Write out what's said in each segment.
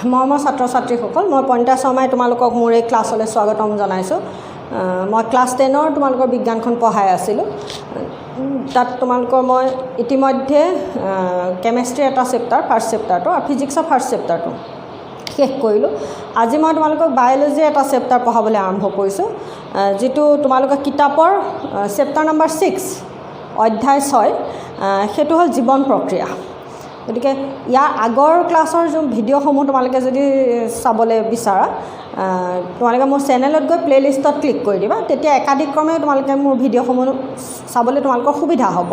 মৰমৰ ছাত্ৰ ছাত্ৰীসকল মই পণ্ডিতা শৰ্মাই তোমালোকক মোৰ এই ক্লাছলৈ স্বাগতম জনাইছোঁ। মই ক্লাছ 10ৰ তোমালোকৰ বিজ্ঞানখন পঢ়াই আছিলোঁ। তাত তোমালোকৰ মই ইতিমধ্যে কেমেষ্ট্ৰি এটা চেপ্টাৰ ফাৰ্ষ্ট চেপ্টাৰটো আৰু ফিজিক্সৰ ফাৰ্ষ্ট চেপ্টাৰটো শেষ কৰিলোঁ। আজি মই তোমালোকক বায়'লজিৰ এটা চেপ্টাৰ পঢ়াবলৈ আৰম্ভ কৰিছোঁ, যিটো তোমালোকৰ কিতাপৰ চেপ্টাৰ নম্বৰ 6 অধ্যায় 6 সেইটো হ'ল জীৱন প্ৰক্ৰিয়া। গতিকে ইয়াৰ আগৰ ক্লাছৰ যোন ভিডিঅ'সমূহ তোমালোকে যদি চাবলৈ বিচাৰা তোমালোকে মোৰ চেনেলত গৈ প্লে'লিষ্টত ক্লিক কৰি দিবা, তেতিয়া একাধিক্ৰমে তোমালোকে মোৰ ভিডিঅ'সমূহ চাবলৈ তোমালোকৰ সুবিধা হ'ব।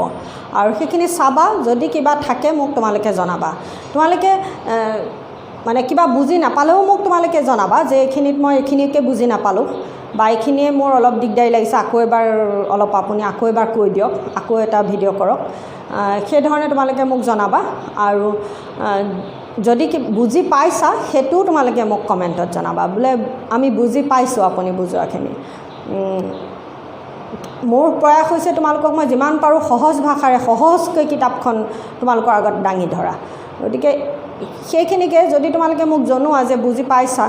আৰু সেইখিনি চাবা, যদি কিবা থাকে মোক তোমালোকে জনাবা। তোমালোকে মানে কিবা বুজি নাপালেও মোক তোমালোকে জনাবা যে এইখিনিত মই এইখিনিকে বুজি নাপালোঁ বা এইখিনিয়ে মোৰ অলপ দিগদাৰী লাগিছে, আকৌ এবাৰ অলপ আপুনি আকৌ এবাৰ কৈ দিয়ক, আকৌ এটা ভিডিঅ' কৰক। সেইধৰণে তোমালোকে মোক জনাবা। আৰু যদি বুজি পাইছা সেইটোও তোমালোকে মোক কমেণ্টত জনাবা, বোলে আমি বুজি পাইছোঁ আপুনি বুজোৱাখিনি। মোৰ প্ৰয়াস হৈছে তোমালোকক মই যিমান পাৰোঁ সহজ ভাষাৰে সহজকৈ কিতাপখন তোমালোকৰ আগত দাঙি ধৰা। গতিকে সেইখিনিকে যদি তোমালোকে মোক জনোৱা যে বুজি পাইছা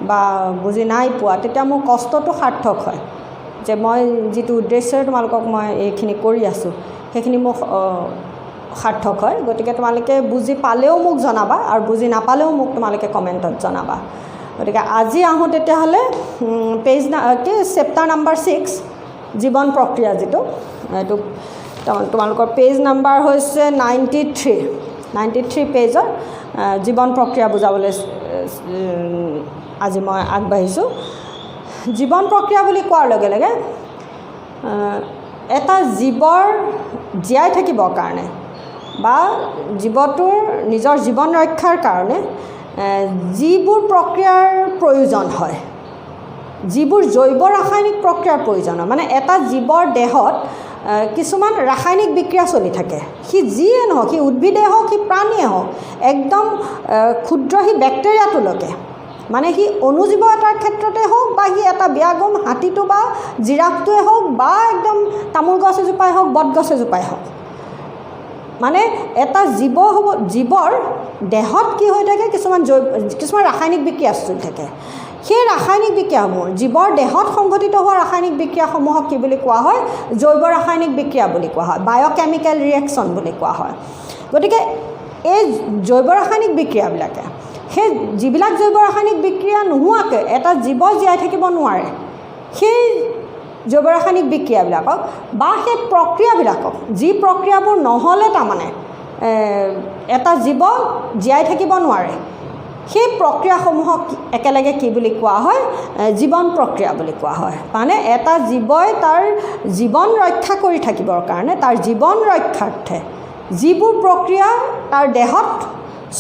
বা বুজি নাই পোৱা, তেতিয়া মোৰ কষ্টটো সাৰ্থক হয়, যে মই যিটো উদ্দেশ্যৰে তোমালোকক মই এইখিনি কৰি আছোঁ সেইখিনি মোক সাৰ্থক হয়। গতিকে তোমালোকে বুজি পালেও মোক জনাবা আৰু বুজি নাপালেও মোক তোমালোকে কমেণ্টত জনাবা। গতিকে আজি আহোঁ তেতিয়াহ'লে চেপ্টাৰ নম্বৰ 6 জীৱন প্ৰক্ৰিয়া, যিটো এইটো তোমালোকৰ পেজ নম্বৰ হৈছে 93 পেজৰ জীৱন প্ৰক্ৰিয়া বুজাবলৈ আজি মই আগবাঢ়িছোঁ। জীৱন প্ৰক্ৰিয়া বুলি কোৱাৰ লগে লগে এটা জীৱৰ জীয়াই থাকিবৰ কাৰণে বা জীৱটোৰ নিজৰ জীৱন ৰক্ষাৰ কাৰণে যিবোৰ প্ৰক্ৰিয়াৰ প্ৰয়োজন হয়, যিবোৰ জৈৱ ৰাসায়নিক প্ৰক্ৰিয়াৰ প্ৰয়োজন হয়, মানে এটা জীৱৰ দেহত কিছুমান ৰাসায়নিক বিক্ৰিয়া চলি থাকে। সি যিয়ে নহওক, সি উদ্ভিদে হওক, সি প্ৰাণীয়ে হওক, একদম ক্ষুদ্ৰ সি বেক্টেৰিয়াটোলৈকে, মানে সি অনুজীৱ এটাৰ ক্ষেত্ৰতে হওক বা সি এটা ব্যাগম হাতীটো বা জিৰাফটোৱে হওক বা একদম তামোল গছ এজোপাই হওক, বটগছ এজোপাই হওক, মানে এটা জীৱৰ দেহত কি হৈ থাকে, কিছুমান ৰাসায়নিক বিক্ৰিয়া চলি থাকে। সেই ৰাসায়নিক বিক্ৰিয়াসমূহ, জীৱৰ দেহত সংঘটিত হোৱা ৰাসায়নিক বিক্ৰিয়াসমূহক কি বুলি কোৱা হয়? জৈৱ ৰাসায়নিক বিক্ৰিয়া বুলি কোৱা হয়, বায়'কেমিকেল ৰিয়েকশ্যন বুলি কোৱা হয়। গতিকে এই জৈৱ ৰাসায়নিক বিক্ৰিয়াবিলাকে, সেই যিবিলাক জৈৱ ৰাসায়নিক বিক্ৰিয়া নোহোৱাকৈ এটা জীৱ জীয়াই থাকিব নোৱাৰে, সেই জৈৱ ৰাসায়নিক বিক্ৰিয়াবিলাকক বা সেই প্ৰক্ৰিয়াবিলাকক, যি প্ৰক্ৰিয়াবোৰ নহ'লে তাৰমানে এটা জীৱ জীয়াই থাকিব নোৱাৰে, সেই প্ৰক্ৰিয়াসমূহক একেলগে কি বুলি কোৱা হয়? জীৱন প্ৰক্ৰিয়া বুলি কোৱা হয়। মানে এটা জীৱই তাৰ জীৱন ৰক্ষা কৰি থাকিবৰ কাৰণে, তাৰ জীৱন ৰক্ষাৰ্থে যিবোৰ প্ৰক্ৰিয়া তাৰ দেহত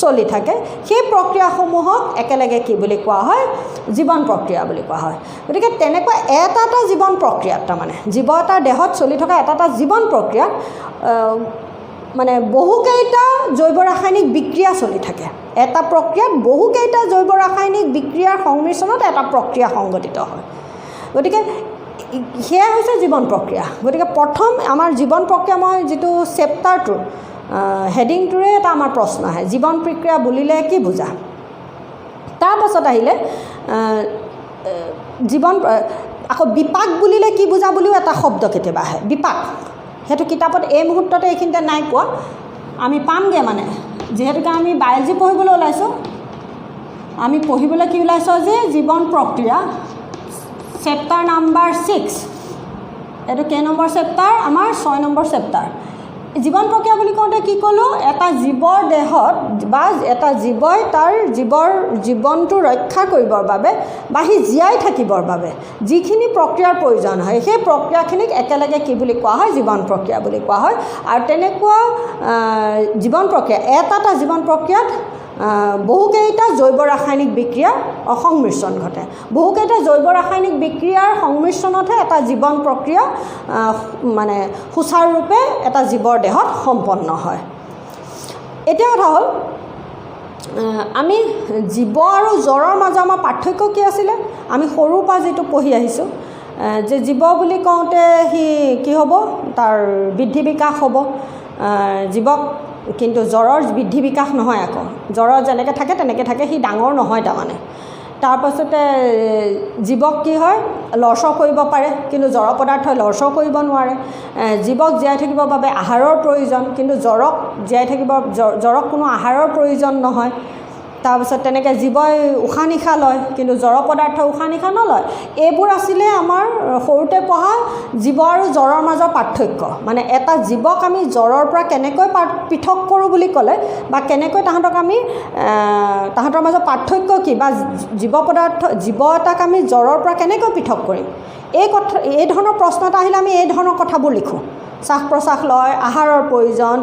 চলি থাকে, সেই প্ৰক্ৰিয়াসমূহক একেলগে কি বুলি কোৱা হয়? জীৱন প্ৰক্ৰিয়া বুলি কোৱা হয়। গতিকে তেনেকুৱা এটা জীৱন প্ৰক্ৰিয়াত, তাৰমানে জীৱ এটাৰ দেহত চলি থকা এটা জীৱন প্ৰক্ৰিয়াত মানে বহুকেইটা জৈৱ ৰাসায়নিক বিক্ৰিয়া চলি থাকে। এটা প্ৰক্ৰিয়াত বহুকেইটা জৈৱ ৰাসায়নিক বিক্ৰিয়াৰ সংমিশ্ৰণত এটা প্ৰক্ৰিয়া সংঘটিত হয়। গতিকে সেয়া হৈছে জীৱন প্ৰক্ৰিয়া। গতিকে প্ৰথম আমাৰ জীৱন প্ৰক্ৰিয়া, মই যিটো চেপ্টাৰটোৰ হেডিংটোৰে এটা আমাৰ প্ৰশ্ন আহে, জীৱন প্ৰক্ৰিয়া বুলিলে কি বুজা? তাৰপাছত আহিলে আকৌ বিপাক বুলিলে কি বুজা বুলিও এটা শব্দ কেতিয়াবা আহে, বিপাক। সেইটো কিতাপত এই মুহূৰ্ততে এইখিনিতে নাই পোৱা, আমি পামগৈ। মানে যিহেতুকে আমি বায়'লজি পঢ়িবলৈ ওলাইছোঁ, আমি পঢ়িবলৈ কি ওলাইছোঁ যে জীৱন প্ৰক্ৰিয়া চেপ্টাৰ নম্বৰ 6। এইটো কেই নম্বৰ চেপ্টাৰ? আমাৰ 6 নম্বৰ চেপ্টাৰ। জীৱন প্ৰক্ৰিয়া বুলি কওঁতে কি ক'লোঁ? এটা জীৱৰ দেহত বা এটা জীৱই তাৰ জীৱনটো ৰক্ষা কৰিবৰ বাবে বা সি জীয়াই থাকিবৰ বাবে যিখিনি প্ৰক্ৰিয়াৰ প্ৰয়োজন হয়, সেই প্ৰক্ৰিয়াখিনিক একেলগে কি বুলি কোৱা হয়? জীৱন প্ৰক্ৰিয়া বুলি কোৱা হয়। আৰু তেনেকুৱা জীৱন প্ৰক্ৰিয়া, এটা জীৱন প্ৰক্ৰিয়াত বহুকেইটা জৈৱ ৰাসায়নিক বিক্ৰিয়াৰ সংমিশ্ৰণ ঘটে। বহুকেইটা জৈৱ ৰাসায়নিক বিক্ৰিয়াৰ সংমিশ্ৰণতহে এটা জীৱন প্ৰক্ৰিয়া মানে সুচাৰুৰূপে এটা জীৱৰ দেহত সম্পন্ন হয়। এতিয়া কথা হ'ল, আমি জীৱ আৰু জড়ৰ মাজৰ আমাৰ পাৰ্থক্য কি আছিলে? আমি সৰুৰ পৰা যিটো পঢ়ি আহিছোঁ যে জীৱ বুলি কওঁতে সি কি হ'ব? তাৰ বৃদ্ধি বিকাশ হ'ব, জীৱক কিন্তু জ্বৰৰ বৃদ্ধি বিকাশ নহয় আকৌ জ্বৰৰ যেনেকৈ থাকে তেনেকৈ থাকে সি ডাঙৰ নহয় তাৰমানে তাৰপাছতে জীৱক কি হয় লৰচৰ কৰিব পাৰে কিন্তু জড় পদাৰ্থই লৰচৰ কৰিব নোৱাৰে জীৱক জীয়াই থাকিবৰ বাবে আহাৰৰ প্ৰয়োজন কিন্তু জড়ক জীয়াই থাকিব জড়ক কোনো আহাৰৰ প্ৰয়োজন নহয় তাৰপিছত তেনেকৈ জীৱই উশাহ নিশাহ লয় কিন্তু জড় পদাৰ্থ উশাহ নিশাহ নলয় এইবোৰ আছিলে আমাৰ সৰুতে পঢ়া জীৱ আৰু জড়ৰ মাজৰ পাৰ্থক্য মানে এটা জীৱক আমি জড়ৰ পৰা কেনেকৈ পৃথক কৰোঁ বুলি ক'লে বা কেনেকৈ তাহাঁতক আমি তাহাঁতৰ মাজৰ পাৰ্থক্য কি বা জীৱ এটাক আমি জড়ৰ পৰা কেনেকৈ পৃথক কৰিম এই ধৰণৰ প্ৰশ্ন এটা আহিলে আমি এই ধৰণৰ কথাবোৰ লিখোঁ শ্বাস প্ৰশ্বাস লয় আহাৰৰ প্ৰয়োজন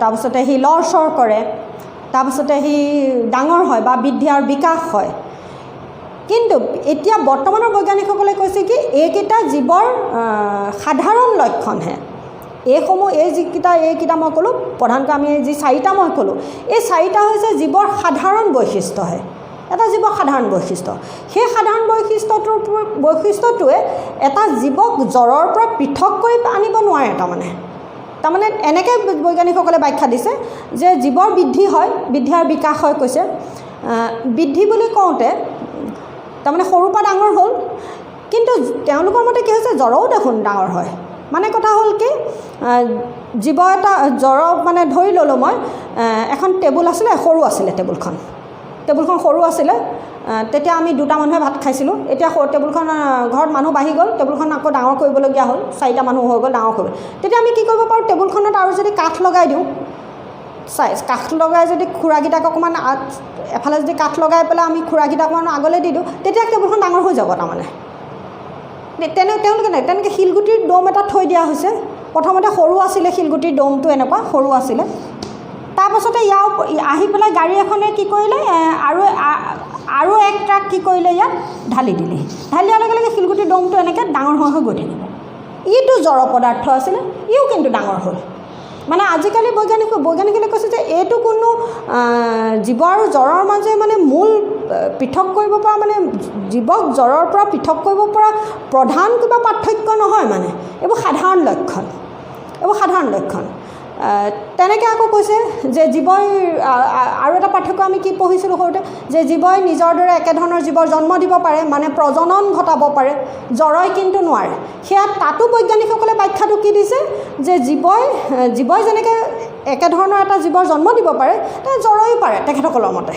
তাৰপিছতে সি লৰচৰ কৰে তাৰপিছতে সি ডাঙৰ হয় বা বৃদ্ধি আৰু বিকাশ হয় কিন্তু এতিয়া বৰ্তমানৰ বৈজ্ঞানিকসকলে কৈছে কি এইকেইটা জীৱৰ সাধাৰণ লক্ষণহে এইসমূহ এইকেইটা মই ক'লোঁ প্ৰধানকৈ আমি যি চাৰিটা মই ক'লোঁ এই চাৰিটা হৈছে জীৱৰ সাধাৰণ বৈশিষ্ট্যহে এটা জীৱৰ সাধাৰণ বৈশিষ্ট্য সেই সাধাৰণ বৈশিষ্ট্যটোৱে এটা জীৱক জড়ৰ পৰা পৃথক কৰি আনিব নোৱাৰে তাৰমানে এনেকৈ বৈজ্ঞানিকসকলে ব্যাখ্যা দিছে যে জীৱৰ বৃদ্ধি হয় বৃদ্ধি আৰু বিকাশ হয় কৈছে বৃদ্ধি বুলি কওঁতে তাৰমানে সৰুৰ পৰা ডাঙৰ হ'ল কিন্তু তেওঁলোকৰ মতে কি হৈছে জড়ও দেখোন ডাঙৰ হয় মানে কথা হ'ল কি জীৱ এটা জড় মানে ধৰি ল'লোঁ মই এখন টেবুল আছিলে সৰু আছিলে টেবুলখন সৰু আছিলে তেতিয়া আমি দুটা মানুহে ভাত খাইছিলোঁ এতিয়া টেবুলখন ঘৰত মানুহ বাঢ়ি গ'ল টেবুলখন আকৌ ডাঙৰ কৰিবলগীয়া হ'ল চাৰিটা মানুহ হৈ গ'ল ডাঙৰ কৰিব তেতিয়া আমি কি কৰিব পাৰোঁ টেবুলখনত আৰু যদি কাঠ লগাই দিওঁ কাঠ লগাই যদি খুৰাকেইটাক অকণমান এফালে যদি কাঠ লগাই পেলাই আমি খুৰাকেইটাক অকণমান আগলৈ দি দিওঁ তেতিয়া টেবুলখন ডাঙৰ হৈ যাব তাৰমানে তেওঁলোকে তেনেকৈ শিলগুটিৰ দম এটা থৈ দিয়া হৈছে প্ৰথমতে সৰু আছিলে শিলগুটিৰ দমটো এনেকুৱা সৰু আছিলে তাৰপাছতে আহি পেলাই গাড়ী এখনে কি কৰিলে আৰু এক ট্ৰাক কি কৰিলে ইয়াত ঢালি দিয়াৰ লগে লগে শিলগুটিৰ দমটো এনেকৈ ডাঙৰ হৈ গৈ থাকিব ইটো জড় পদাৰ্থ আছিলে ইও কিন্তু ডাঙৰ হ'ল মানে আজিকালি বৈজ্ঞানিকসকলে কৈছে যে এইটো কোনো জীৱ আৰু জড়ৰ মাজে মানে মূল পৃথক কৰিব পৰা মানে জীৱক জড়ৰ পৰা পৃথক কৰিব পৰা প্ৰধান কিবা পাৰ্থক্য নহয় মানে এইবোৰ সাধাৰণ লক্ষণ তেনেকৈ আকৌ কৈছে যে জীৱই আৰু এটা পাৰ্থক্য আমি কি পঢ়িছিলোঁ সৰুতে যে জীৱই নিজৰ দৰে একেধৰণৰ জীৱৰ জন্ম দিব পাৰে মানে প্ৰজনন ঘটাব পাৰে জড়ই কিন্তু নোৱাৰে সেয়া তাতো বৈজ্ঞানিকসকলে ব্যাখ্যাটো কি দিছে যে জীৱই যেনেকৈ একেধৰণৰ এটা জীৱৰ জন্ম দিব পাৰে জড়য়ো পাৰে তেখেতসকলৰ মতে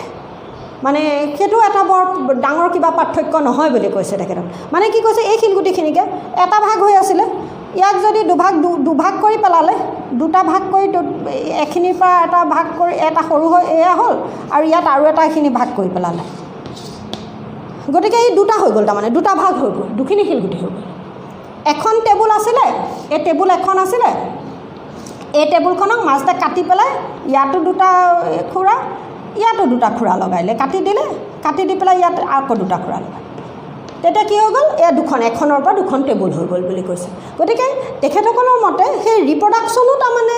মানে সেইটো এটা বৰ ডাঙৰ কিবা পাৰ্থক্য নহয় বুলি কৈছে তেখেতক মানে কি কৈছে এই শিলগুটিখিনিকে এটা ভাগ হৈ আছিলে ইয়াক যদি দুভাগ কৰি পেলালে দুটা ভাগ কৰি এখিনিৰ পৰা এটা ভাগ কৰি এটা সৰু হৈ এয়া হ'ল আৰু ইয়াত আৰু এটা এখিনি ভাগ কৰি পেলালে গতিকে এই দুটা হৈ গ'ল তাৰমানে দুটা ভাগ হৈ গ'ল দুখিনি শিলগুটি হৈ গ'ল এখন টেবুল আছিলে এই টেবুল এখন আছিলে এই টেবুলখনক মাজতে কাটি পেলাই ইয়াতো দুটা খুৰা ইয়াতো দুটা খুৰা লগাইলে কাটি দি পেলাই ইয়াত আকৌ দুটা খুৰা লগাই তেতিয়া কি হৈ গ'ল এখনৰ পৰা দুখন টেবুল হৈ গ'ল বুলি কৈছে গতিকে তেখেতসকলৰ মতে সেই ৰিপ্ৰডাকশ্যনো তাৰমানে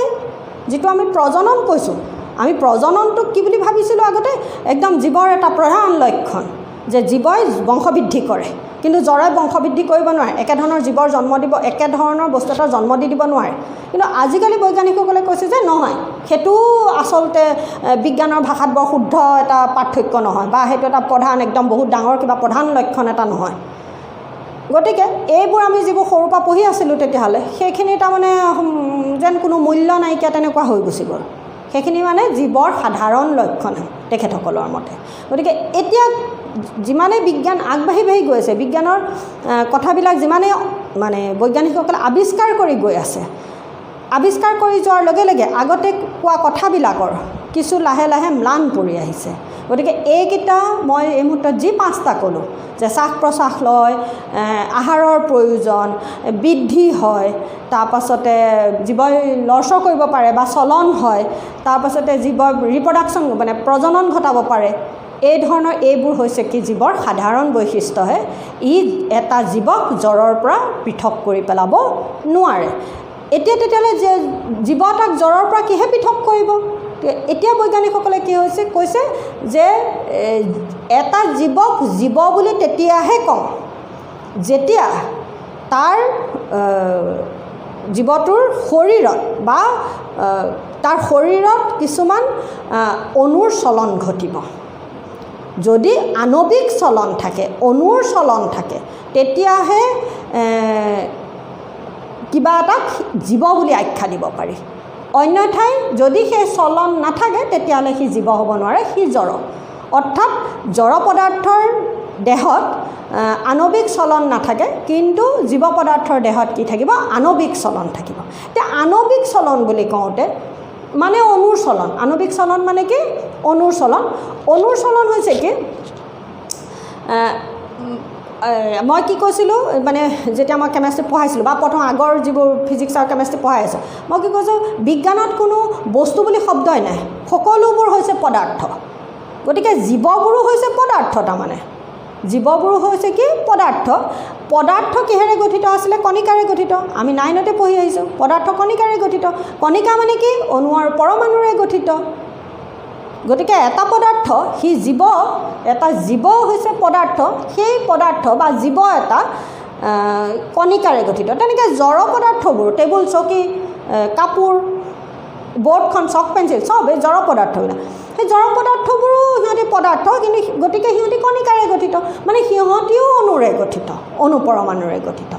যিটো আমি প্ৰজনন কৈছোঁ আমি প্ৰজননটোক কি বুলি ভাবিছিলোঁ আগতে একদম জীৱৰ এটা প্ৰধান লক্ষণ যে জীৱই বংশবৃদ্ধি কৰে কিন্তু জড়ই বংশবৃদ্ধি কৰিব নোৱাৰে একেধৰণৰ জীৱৰ জন্ম দিব একেধৰণৰ বস্তু এটা জন্ম দি দিব নোৱাৰে কিন্তু আজিকালি বৈজ্ঞানিকসকলে কৈছে যে নহয় সেইটো আচলতে বিজ্ঞানৰ ভাষাত বৰ শুদ্ধ এটা পাৰ্থক্য নহয় বা সেইটো এটা প্ৰধান একদম বহুত ডাঙৰ কিবা প্ৰধান লক্ষণ এটা নহয় গতিকে এইবোৰ আমি যিবোৰ সৰুৰ পৰা পঢ়ি আছিলোঁ তেতিয়াহ'লে সেইখিনি তাৰমানে যেন কোনো মূল্য নাইকিয়া তেনেকুৱা হৈ গুচি গ'ল সেইখিনি মানে জীৱৰ সাধাৰণ লক্ষণ তেখেতসকলৰ মতে গতিকে এতিয়া যিমানেই বিজ্ঞান আগবাঢ়ি গৈ আছে বিজ্ঞানৰ কথাবিলাক যিমানেই মানে বৈজ্ঞানিকসকলে আৱিষ্কাৰ কৰি গৈ আছে আৱিষ্কাৰ কৰি যোৱাৰ লগে লগে আগতে কোৱা কথাবিলাকৰ কিছু লাহে লাহে ম্লান পৰি আহিছে গতিকে এইকেইটা মই এই মুহূৰ্তত যি পাঁচটা ক'লোঁ যে শ্বাস প্ৰশ্বাস লয় আহাৰৰ প্ৰয়োজন বৃদ্ধি হয় তাৰপাছতে জীৱই লৰচৰ কৰিব পাৰে বা চলন হয় তাৰপাছতে জীৱৰ ৰিপ্ৰডাকশ্যন মানে প্ৰজনন ঘটাব পাৰে এই ধৰণৰ এইবোৰ হৈছে কি জীৱৰ সাধাৰণ বৈশিষ্ট্যহে এটা জীৱক জড়ৰ পৰা পৃথক কৰি পেলাব নোৱাৰে এতিয়া তেতিয়াহ'লে যে জীৱ এটাক জড়ৰ পৰা কিহে পৃথক কৰিব এতিয়া বৈজ্ঞানিকসকলে কি কৈছে যে এটা জীৱক জীৱ বুলি তেতিয়াহে কওঁ যেতিয়া তাৰ জীৱটোৰ শৰীৰত বা তাৰ শৰীৰত কিছুমান অণুৰ চলন ঘটিব। যদি আণৱিক চলন থাকে, অণুৰ চলন থাকে, তেতিয়াহে কিবা এটা জীৱ বুলি আখ্যা দিব পাৰি। অন্যথাই যদি সেই চলন নাথাকে তেতিয়াহ'লে সি জীৱ হ'ব নোৱাৰে, সি জড়। অৰ্থাৎ জড় পদাৰ্থৰ দেহত আণৱিক চলন নাথাকে, কিন্তু জীৱ পদাৰ্থৰ দেহত কি থাকিব? আণৱিক চলন থাকিব। এতিয়া আণৱিক চলন বুলি কওঁতে মানে অণুৰ চলন। আণৱিক চলন মানে কি? অণুৰ চলন। অণুৰ চলন হৈছে কি? মই কি কৈছিলোঁ, মানে যেতিয়া মই কেমেষ্ট্ৰি পঢ়াইছিলোঁ বা প্ৰথম আগৰ যিবোৰ ফিজিক্স আৰু কেমেষ্ট্ৰি পঢ়াই আছোঁ, মই কি কৈছোঁ, বিজ্ঞানত কোনো বস্তু বুলি শব্দই নাই, সকলোবোৰ হৈছে পদাৰ্থ। গতিকে জীৱবোৰো হৈছে পদাৰ্থ। তাৰমানে জীৱবোৰো হৈছে কি? পদাৰ্থ। পদাৰ্থ কিহেৰে গঠিত আছিলে? কণিকাৰে গঠিত। আমি 9তে পঢ়ি আহিছোঁ, পদাৰ্থ কণিকাৰে গঠিত। কণিকা মানে কি? অণু আৰু পৰমাণুৰে গঠিত। গতিকে এটা পদাৰ্থ, সি জীৱ, এটা জীৱ হৈছে পদাৰ্থ। সেই পদাৰ্থ বা জীৱ এটা কণিকাৰে গঠিত। তেনেকৈ জড় পদাৰ্থবোৰ, টেবুল, চকী, কাপোৰ, বৰ্ডখন, চক, পেঞ্চিল, চব এই জড় পদাৰ্থবিলাক। সেই জড় পদাৰ্থবোৰো সিহঁতি পদাৰ্থ, কিন্তু গতিকে সিহঁতি কণিকাৰে গঠিত, মানে সিহঁতিও অণুৰে গঠিত, অণু পৰমাণুৰে গঠিত।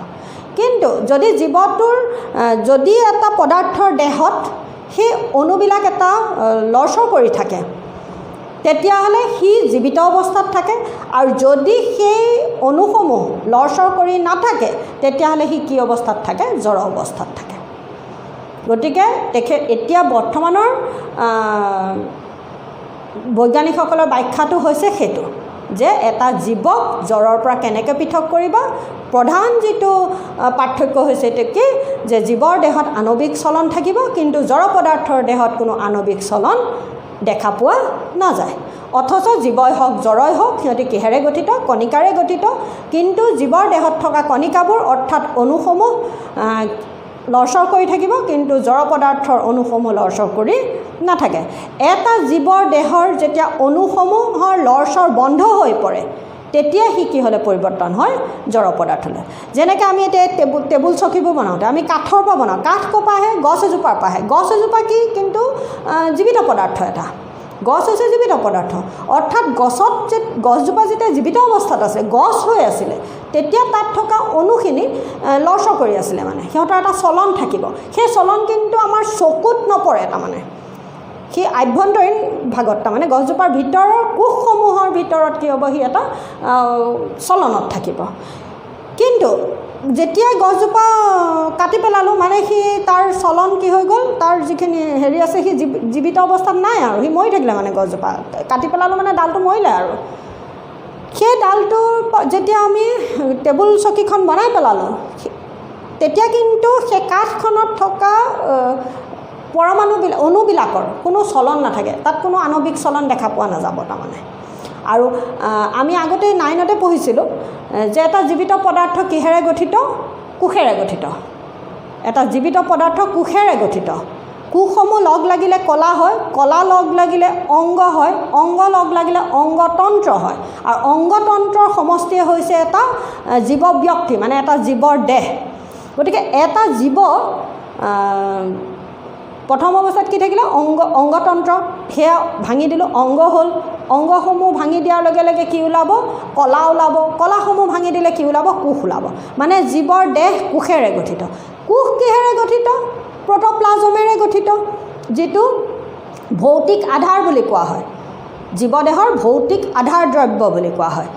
কিন্তু যদি জীৱটোৰ যদি এটা পদাৰ্থৰ দেহত সেই অণুবিলাক এটা লৰচৰ কৰি থাকে, তেতিয়াহ'লে সি জীৱিত অৱস্থাত থাকে। আৰু যদি সেই অণুসমূহ লৰচৰ কৰি নাথাকে, তেতিয়াহ'লে সি কি অৱস্থাত থাকে? জড় অৱস্থাত থাকে। গতিকে এতিয়া বৰ্তমানৰ বৈজ্ঞানিকসকলৰ ব্যাখ্যাটো হৈছে সেইটো, যে এটা জীৱক জড়ৰ পৰা কেনেকৈ পৃথক কৰিবা। প্ৰধান যিটো পাৰ্থক্য হৈছে এইটো কি, যে জীৱৰ দেহত আণৱিক চলন থাকিব, কিন্তু জড় পদাৰ্থৰ দেহত কোনো আণৱিক চলন দেখা পোৱা নাযায়। অথচ জীৱই হওক জড়ই হওক, সিহঁতি কিহেৰে গঠিত? কণিকাৰে গঠিত। কিন্তু জীৱৰ দেহত থকা কণিকাবোৰ অৰ্থাৎ অণুসমূহ লৰচৰ কৰি থাকিব, কিন্তু জড় পদাৰ্থৰ অণুসমূহ লৰচৰ কৰি নাথাকে। এটা জীৱৰ দেহৰ যেতিয়া অণুসমূহৰ লৰচৰ বন্ধ হৈ পৰে, তেতিয়া সি কি হ'লে পৰিৱৰ্তন হয়? জড় পদাৰ্থলৈ। যেনেকৈ আমি এতিয়া টেবুল চকীবোৰ বনাওঁতে আমি কাঠৰ পৰা বনাওঁ। কাঠ ক'ৰ পৰা আহে? গছ এজোপাৰ পৰা আহে। গছ এজোপা কি? কিন্তু জীৱিত পদাৰ্থ এটা। গছ হৈছে জীৱিত পদাৰ্থ। অৰ্থাৎ গছজোপা যেতিয়া জীৱিত অৱস্থাত আছে, গছ হৈ আছিলে, তেতিয়া তাত থকা অণুখিনি লৰচৰ কৰি আছিলে, মানে সিহঁতৰ এটা চলন থাকিব। সেই চলন কিন্তু আমাৰ চকুত নপৰে। তাৰমানে সি আভ্যন্তৰীণ ভাগত, তাৰমানে গছজোপাৰ ভিতৰৰ কোষসমূহৰ ভিতৰত কি হ'ব? সি এটা চলনত থাকিব। কিন্তু যেতিয়াই গছজোপা কাটি পেলালোঁ, মানে সি তাৰ চলন কি হৈ গ'ল? তাৰ যিখিনি হেৰি আছে, সি জীৱিত অৱস্থাত নাই আৰু, সি মৰি থাকিলে। মানে গছজোপা কাটি পেলালোঁ মানে ডালটো মৰিলে আৰু। সেই ডালটোৰ যেতিয়া আমি টেবুল চকীখন বনাই পেলালোঁ, তেতিয়া কিন্তু সেই কাঠখনত থকা অণুবিলাকৰ কোনো চলন নাথাকে, তাত কোনো আণৱিক চলন দেখা পোৱা নাযাব। তাৰমানে আৰু আমি আগতে 9তে পঢ়িছিলোঁ যে এটা জীৱিত পদাৰ্থ কিহেৰে গঠিত? কোষেৰে গঠিত। এটা জীৱিত পদাৰ্থ কোষেৰে গঠিত। কোষসমূহ লগ লাগিলে কলা হয়, কলা লগ লাগিলে অংগ হয়, অংগ লগ লাগিলে অংগতন্ত্ৰ হয়, আৰু অংগতন্ত্ৰৰ সমষ্টিয়ে হৈছে এটা জীৱ ব্যক্তি, মানে এটা জীৱৰ দেহ। গতিকে এটা জীৱ প্ৰথম অৱস্থাত কি থাকিলে? অংগতন্ত্ৰ। সেয়া ভাঙি দিলোঁ, অংগ হ'ল। অংগসমূহ ভাঙি দিয়াৰ লগে লগে কি ওলাব? কলা ওলাব। কলাসমূহ ভাঙি দিলে কি ওলাব? কোষ ওলাব। মানে জীৱৰ দেহ কোষেৰে গঠিত। কোষ কিহেৰে গঠিত? প্ৰ'ট'প্লাজমেৰে গঠিত, যিটো ভৌতিক আধাৰ বুলি কোৱা হয়। জীৱদেহৰ ভৌতিক আধাৰ দ্ৰব্য বুলি কোৱা হয়।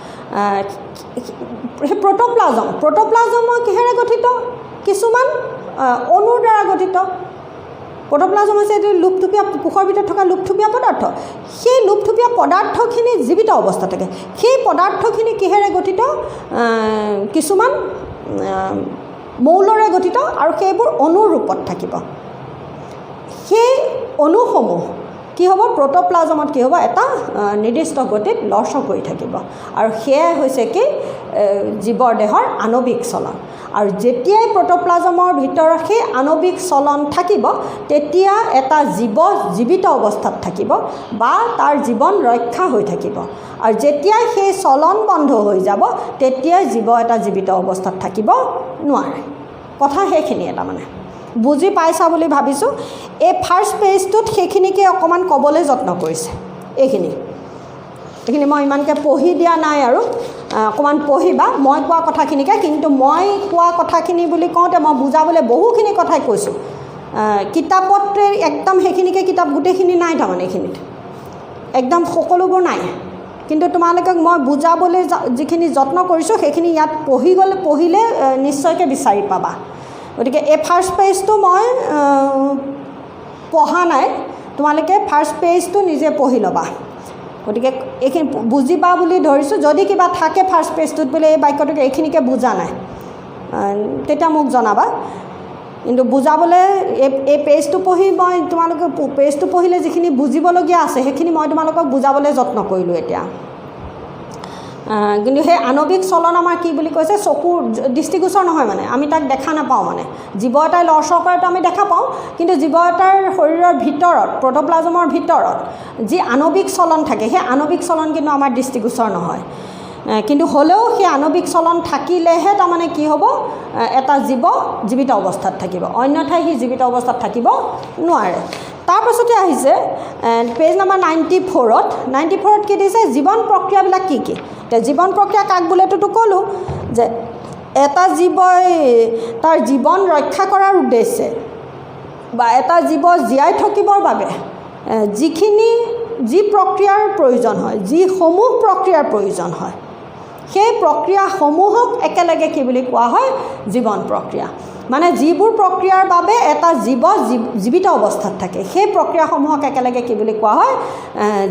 সেই প্ৰ'ট'প্লাজম কিহেৰে গঠিত? কিছুমান অণুৰ দ্বাৰা গঠিত। প্ৰ'ট'প্লাজম হৈছে এইটো লোকথুপীয়া, কোষৰ ভিতৰত থকা লোকথুপীয়া পদাৰ্থ। সেই লোকথুপীয়া পদাৰ্থখিনি জীৱিত অৱস্থাত থাকে। সেই পদাৰ্থখিনি কিহেৰে গঠিত? কিছুমান মৌলৰে গঠিত, আৰু সেইবোৰ অণুৰ ৰূপত থাকিব। সেই অণুসমূহ কি হ'ব? প্ৰ'ট'প্লাজমত কি হ'ব? এটা নিৰ্দিষ্ট গতিত লৰচৰ কৰি থাকিব, আৰু সেয়াই হৈছে কি? জীৱৰ দেহৰ আণৱিক চলন। আৰু যেতিয়াই প্ৰ'ট'প্লাজমৰ ভিতৰত সেই আণৱিক চলন থাকিব, তেতিয়া এটা জীৱ জীৱিত অৱস্থাত থাকিব বা তাৰ জীৱন ৰক্ষা হৈ থাকিব। আৰু যেতিয়াই সেই চলন বন্ধ হৈ যাব, তেতিয়াই জীৱ এটা জীৱিত অৱস্থাত থাকিব নোৱাৰে। কথা সেইখিনিয়ে। তাৰমানে বুজি পাইছা বুলি ভাবিছোঁ। এই ফাৰ্ষ্ট পেজটোত সেইখিনিকে অকণমান ক'বলৈ যত্ন কৰিছে। এইখিনি মই ইমানকৈ পঢ়ি দিয়া নাই আৰু অকণমান পঢ়িবা মই কোৱা কথাখিনিকে। কিন্তু মই কোৱা কথাখিনি বুলি কওঁতে মই বুজাবলৈ বহুখিনি কথাই কৈছোঁ। কিতাপতে একদম সেইখিনিকে কিতাপ গোটেইখিনি নাই, তাৰমানে এইখিনিত একদম সকলোবোৰ নাই। কিন্তু তোমালোকক মই বুজাবলৈ যিখিনি যত্ন কৰিছোঁ সেইখিনি ইয়াত পঢ়িলে নিশ্চয়কৈ বিচাৰি পাবা। গতিকে এই ফাৰ্ষ্ট পেজটো মই পঢ়া নাই, তোমালোকে ফাৰ্ষ্ট পেজটো নিজে পঢ়ি ল'বা। গতিকে এইখিনি বুজিবা বুলি ধৰিছোঁ। যদি কিবা থাকে ফাৰ্ষ্ট পেজটোত বোলে এই বাক্যটোক এইখিনিকে বুজা নাই তেতিয়া মোক জনাবা। কিন্তু বুজাবলৈ এই পেজটো পঢ়ি মই তোমালোকে পেজটো পঢ়িলে যিখিনি বুজিবলগীয়া আছে সেইখিনি মই তোমালোকক বুজাবলৈ যত্ন কৰিলোঁ এতিয়া। কিন্তু সেই আণৱিক চলন আমাৰ কি বুলি কৈছে, চকুৰ দৃষ্টিগোচৰ নহয়, মানে আমি তাক দেখা নাপাওঁ। মানে জীৱ এটাই লৰচৰ কৰাটো আমি দেখা পাওঁ, কিন্তু জীৱ এটাৰ শৰীৰৰ ভিতৰত প্ৰ'ট'প্লাজমৰ ভিতৰত যি আণৱিক চলন থাকে সেই আণৱিক চলন কিন্তু আমাৰ দৃষ্টিগোচৰ নহয়। কিন্তু হ'লেও সেই আণৱিক চলন থাকিলেহে তাৰমানে কি হ'ব, এটা জীৱ জীৱিত অৱস্থাত থাকিব, অন্যথাই সি জীৱিত অৱস্থাত থাকিব নোৱাৰে। তাৰপাছতে আহিছে পেজ নম্বৰ 94ত। 94ত কি দিছে, জীৱন প্ৰক্ৰিয়াবিলাক কি কি। এতিয়া জীৱন প্ৰক্ৰিয়া কাক বোলেটোতো ক'লোঁ যে এটা জীৱই তাৰ জীৱন ৰক্ষা কৰাৰ উদ্দেশ্যে বা এটা জীৱ জীয়াই থাকিবৰ বাবে যি প্ৰক্ৰিয়াৰ প্ৰয়োজন হয়, যিসমূহ প্ৰক্ৰিয়াৰ প্ৰয়োজন হয়, সেই প্ৰক্ৰিয়াসমূহক একেলগে কি বুলি কোৱা হয়, জীৱন প্ৰক্ৰিয়া। মানে যিবোৰ প্ৰক্ৰিয়াৰ বাবে এটা জীৱ জীৱিত অৱস্থাত থাকে সেই প্ৰক্ৰিয়াসমূহক একেলগে কি বুলি কোৱা হয়,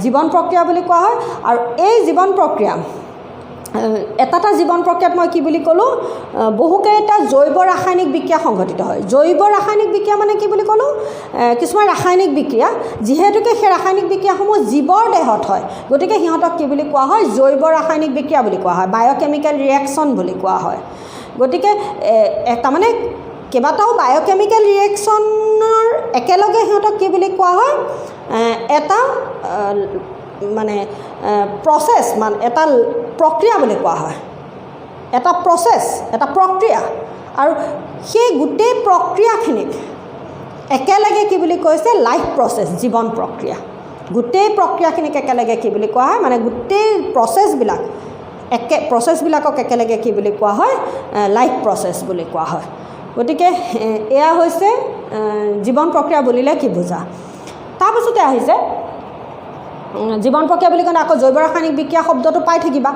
জীৱন প্ৰক্ৰিয়া বুলি কোৱা হয়। আৰু এই জীৱন প্ৰক্ৰিয়া এটা জীৱন প্ৰক্ৰিয়াত মই কি বুলি ক'লোঁ, বহুকেইটা জৈৱ ৰাসায়নিক বিক্ৰিয়া সংঘটিত হয়। জৈৱ ৰাসায়নিক বিক্ৰিয়া মানে কি বুলি ক'লোঁ, কিছুমান ৰাসায়নিক বিক্ৰিয়া, যিহেতুকে সেই ৰাসায়নিক বিক্ৰিয়াসমূহ জীৱৰ দেহত হয়, গতিকে সিহঁতক কি বুলি কোৱা হয়, জৈৱ ৰাসায়নিক বিক্ৰিয়া বুলি কোৱা হয়, বায়'কেমিকেল ৰিয়েকশ্যন বুলি কোৱা হয়। গতিকে তাৰমানে কেইবাটাও বায়'কেমিকেল ৰিয়েকশ্যনৰ একেলগে সিহঁতক কি বুলি কোৱা হয়, এটা মানে প্ৰচেছ, মানে এটা প্ৰক্ৰিয়া বুলি কোৱা হয়, এটা প্ৰচেছ, এটা প্ৰক্ৰিয়া। আৰু সেই গোটেই প্ৰক্ৰিয়াখিনিক একেলগে কি বুলি কৈছে, লাইফ প্ৰচেছ, জীৱন প্ৰক্ৰিয়া। গোটেই প্ৰক্ৰিয়াখিনিক একেলগে কি বুলি কোৱা হয়, মানে গোটেই প্ৰচেছবিলাকক একেলগে কি বুলি কোৱা হয়, লাইফ প্ৰচেছ বুলি কোৱা হয়। গতিকে এয়া হৈছে জীৱন প্ৰক্ৰিয়া বুলিলে কি বুজা। তাৰপিছতে আহিছে জীৱন প্ৰক্ৰিয়া বুলি ক'লে আকৌ জৈৱ ৰাসায়নিক বিক্ৰিয়া শব্দটো পাই থাকিবা,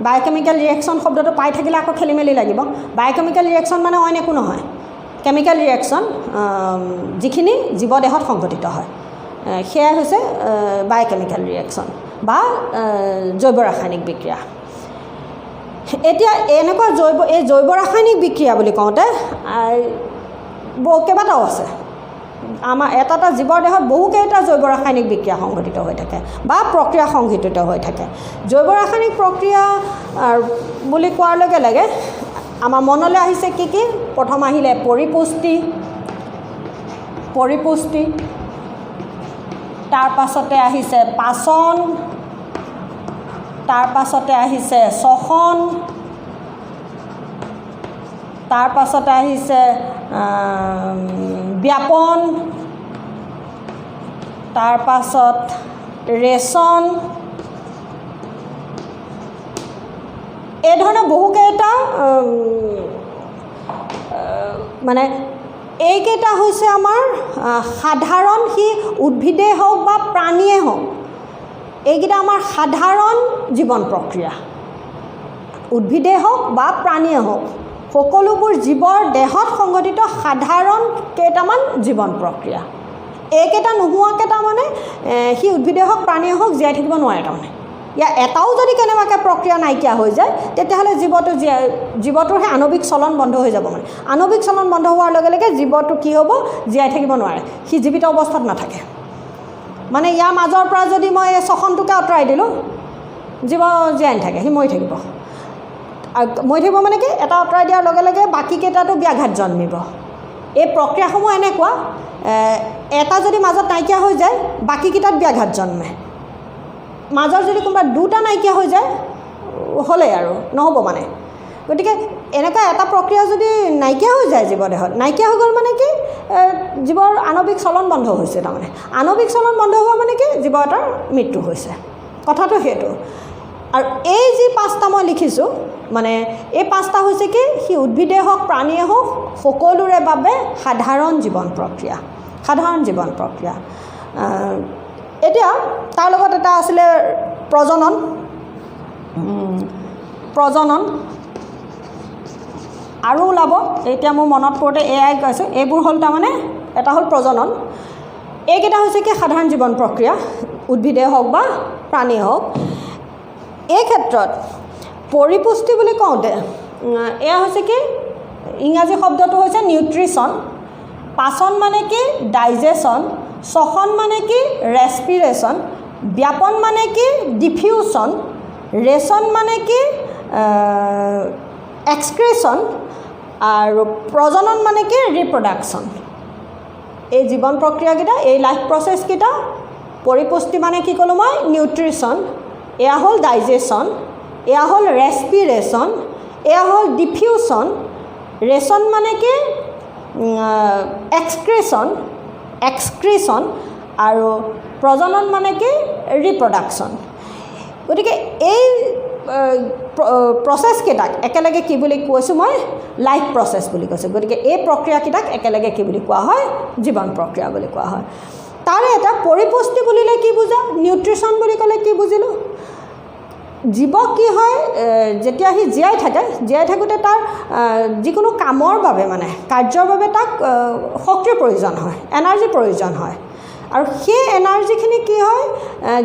বায়'কেমিকেল ৰিয়েকশ্যন শব্দটো পাই থাকিলে আকৌ খেলি মেলি লাগিব। বায়'কেমিকেল ৰিয়েকশ্যন মানে অইন একো নহয়, কেমিকেল ৰিয়েকশ্যন যিখিনি জীৱদেহত সংঘটিত হয় সেয়াই হৈছে বায়'কেমিকেল ৰিয়েকশ্যন বা জৈৱ ৰাসায়নিক বিক্ৰিয়া। এতিয়া এনেকুৱা জৈৱ ৰাসায়নিক বিক্ৰিয়া বুলি কওঁতে কেইবাটাও আছে। আমাৰ এটা জীৱৰ দেহত বহুকেইটা জৈৱ ৰাসায়নিক বিক্ৰিয়া সংঘটিত হৈ থাকে বা প্ৰক্ৰিয়া সংঘটিত হৈ থাকে। জৈৱ ৰাসায়নিক প্ৰক্ৰিয়া বুলি কোৱাৰ লগে লগে আমাৰ মনলৈ আহিছে কি কি, প্ৰথম আহিলে পৰিপুষ্টি, তাৰ পাছতে আহিছে পাচন, তাৰ পাছতে আহিছে শ্বসন, তাৰ পাছতে আহিছে ব্যাপন, তাৰ পাছত ৰেচন। এই ধৰণৰ বহুকেইটা মানে এইকেইটা হৈছে আমাৰ সাধাৰণ, সি উদ্ভিদেই হওক বা প্ৰাণীয়ে হওক, এইকেইটা আমাৰ সাধাৰণ জীৱন প্ৰক্ৰিয়া। উদ্ভিদেই হওক বা প্ৰাণীয়ে হওক, সকলোবোৰ জীৱৰ দেহত সংঘটিত সাধাৰণ কেইটামান জীৱন প্ৰক্ৰিয়া। এইকেইটা নোহোৱাকৈ তাৰমানে সি উদ্ভিদেই হওক প্ৰাণীয়ে হওক জীয়াই থাকিব নোৱাৰে। তাৰমানে ইয়াৰ এটাও যদি কেনেবাকৈ প্ৰক্ৰিয়া নাইকিয়া হৈ যায় তেতিয়াহ'লে জীৱটোৰ সেই আণৱিক চলন বন্ধ হৈ যাব। মানে আণৱিক চলন বন্ধ হোৱাৰ লগে লগে জীৱটো কি হ'ব, জীয়াই থাকিব নোৱাৰে, সি জীৱিত অৱস্থাত নাথাকে। মানে ইয়াৰ মাজৰ পৰা যদি মই এই শ্বসনটোকে আঁতৰাই দিলোঁ, জীৱ জীয়াই নাথাকে, সি মৰি থাকিব। আৰু মৰি থাকিব মানে কি, এটা আঁতৰাই দিয়াৰ লগে লগে বাকীকেইটাতো ব্যাঘাত জন্মিব। এই প্ৰক্ৰিয়াসমূহ এনেকুৱা, এটা যদি মাজত নাইকিয়া হৈ যায় বাকীকেইটাত ব্যাঘাত জন্মে। মাজৰ যদি কোনোবা দুটা নাইকিয়া হৈ যায় হ'লেই আৰু নহ'ব। মানে গতিকে এনেকুৱা এটা প্ৰক্ৰিয়া যদি নাইকিয়া হৈ যায় জীৱদেহত, নাইকিয়া হৈ গ'ল মানে কি জীৱৰ আণৱিক চলন বন্ধ হৈছে। তাৰমানে আণৱিক চলন বন্ধ হোৱা মানে কি জীৱ এটাৰ মৃত্যু হৈছে, কথাটো সেইটো। আৰু এই যি 5টা মই লিখিছোঁ, মানে এই 5টা হৈছে কি সি উদ্ভিদে হওক প্ৰাণীয়ে হওক সকলোৰে বাবে সাধাৰণ জীৱন প্ৰক্ৰিয়া, সাধাৰণ জীৱন প্ৰক্ৰিয়া। এতিয়া তাৰ লগত এটা আছিলে প্ৰজনন। প্ৰজনন আৰু ওলাব, এতিয়া মোৰ মনত পৰোঁতে এয়াই কৈছোঁ। এইবোৰ হ'ল তাৰমানে এটা হ'ল প্ৰজনন, এইকেইটা হৈছে কি সাধাৰণ জীৱন প্ৰক্ৰিয়া, উদ্ভিদে হওক বা প্ৰাণীয়ে হওক। এই ক্ষেত্ৰত পৰিপুষ্টি বুলি কওঁতে এয়া হৈছে কি ইংৰাজী শব্দটো হৈছে নিউট্ৰিশ্যন, পাচন মানে কি ডাইজেশ্যন, শ্বসন মানে কি ৰেছপিৰেশ্যন, ব্যাপন মানে কি ডিফিউশ্যন, ৰেচন মানে কি এক্সক্ৰিশ্যন, আৰু প্ৰজনন মানে কি ৰিপ্ৰডাকশ্যন। এই জীৱন প্ৰক্ৰিয়াকেইটা, এই লাইফ প্ৰচেছকেইটা। পৰিপুষ্টি মানে কি ক'লোঁ মই নিউট্ৰিশ্যন, এয়া হ'ল ডাইজেশ্যন, এয়া হ'ল ৰেছপিৰেশ্যন, এয়া হ'ল ডিফিউশ্যন, ৰেচন মানে কি এক্সক্ৰিশ্যন, আৰু প্ৰজনন মানে কি ৰিপ্ৰডাকশ্যন। গতিকে এই প্ৰচেছকেইটাক একেলগে কি বুলি কৈছোঁ মই লাইফ প্ৰচেছ বুলি কৈছোঁ। গতিকে এই প্ৰক্ৰিয়াকেইটাক একেলগে কি বুলি কোৱা হয় জীৱন প্ৰক্ৰিয়া বুলি কোৱা হয়। তাৰে এটা পৰিপুষ্টি বুলিলে কি বুজা, নিউট্ৰিশ্যন বুলি ক'লে কি বুজিলোঁ, জীৱ কি হয় যেতিয়া সি জীয়াই থাকে, জীয়াই থাকোঁতে তাৰ যিকোনো কামৰ বাবে মানে কাৰ্যৰ বাবে তাক শক্তিৰ প্ৰয়োজন হয়, এনাৰ্জিৰ প্ৰয়োজন হয়। আৰু সেই এনাৰ্জিখিনি কি হয়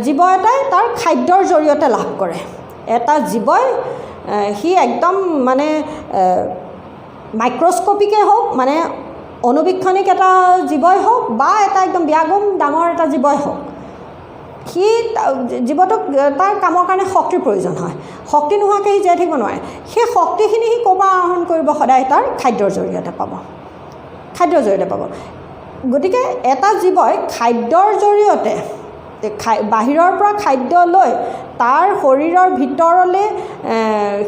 জীৱ এটাই তাৰ খাদ্যৰ জৰিয়তে লাভ কৰে। এটা জীৱই সি একদম মানে মাইক্ৰস্কপিকেই হওক, মানে অনুবীক্ষণিক এটা জীৱই হওক বা এটা একদম ব্যাগুম ডাঙৰ এটা জীৱই হওক, সি জীৱটোক তাৰ কামৰ কাৰণে শক্তিৰ প্ৰয়োজন হয়। শক্তি নোহোৱাকৈ সি জীয়াই থাকিব নোৱাৰে। সেই শক্তিখিনি সি ক'ৰ পৰা আহৰণ কৰিব, সদায় তাৰ খাদ্যৰ জৰিয়তে পাব, খাদ্যৰ জৰিয়তে পাব। গতিকে এটা জীৱই খাদ্যৰ জৰিয়তে বাহিৰৰ পৰা খাদ্য লৈ তাৰ শৰীৰৰ ভিতৰলৈ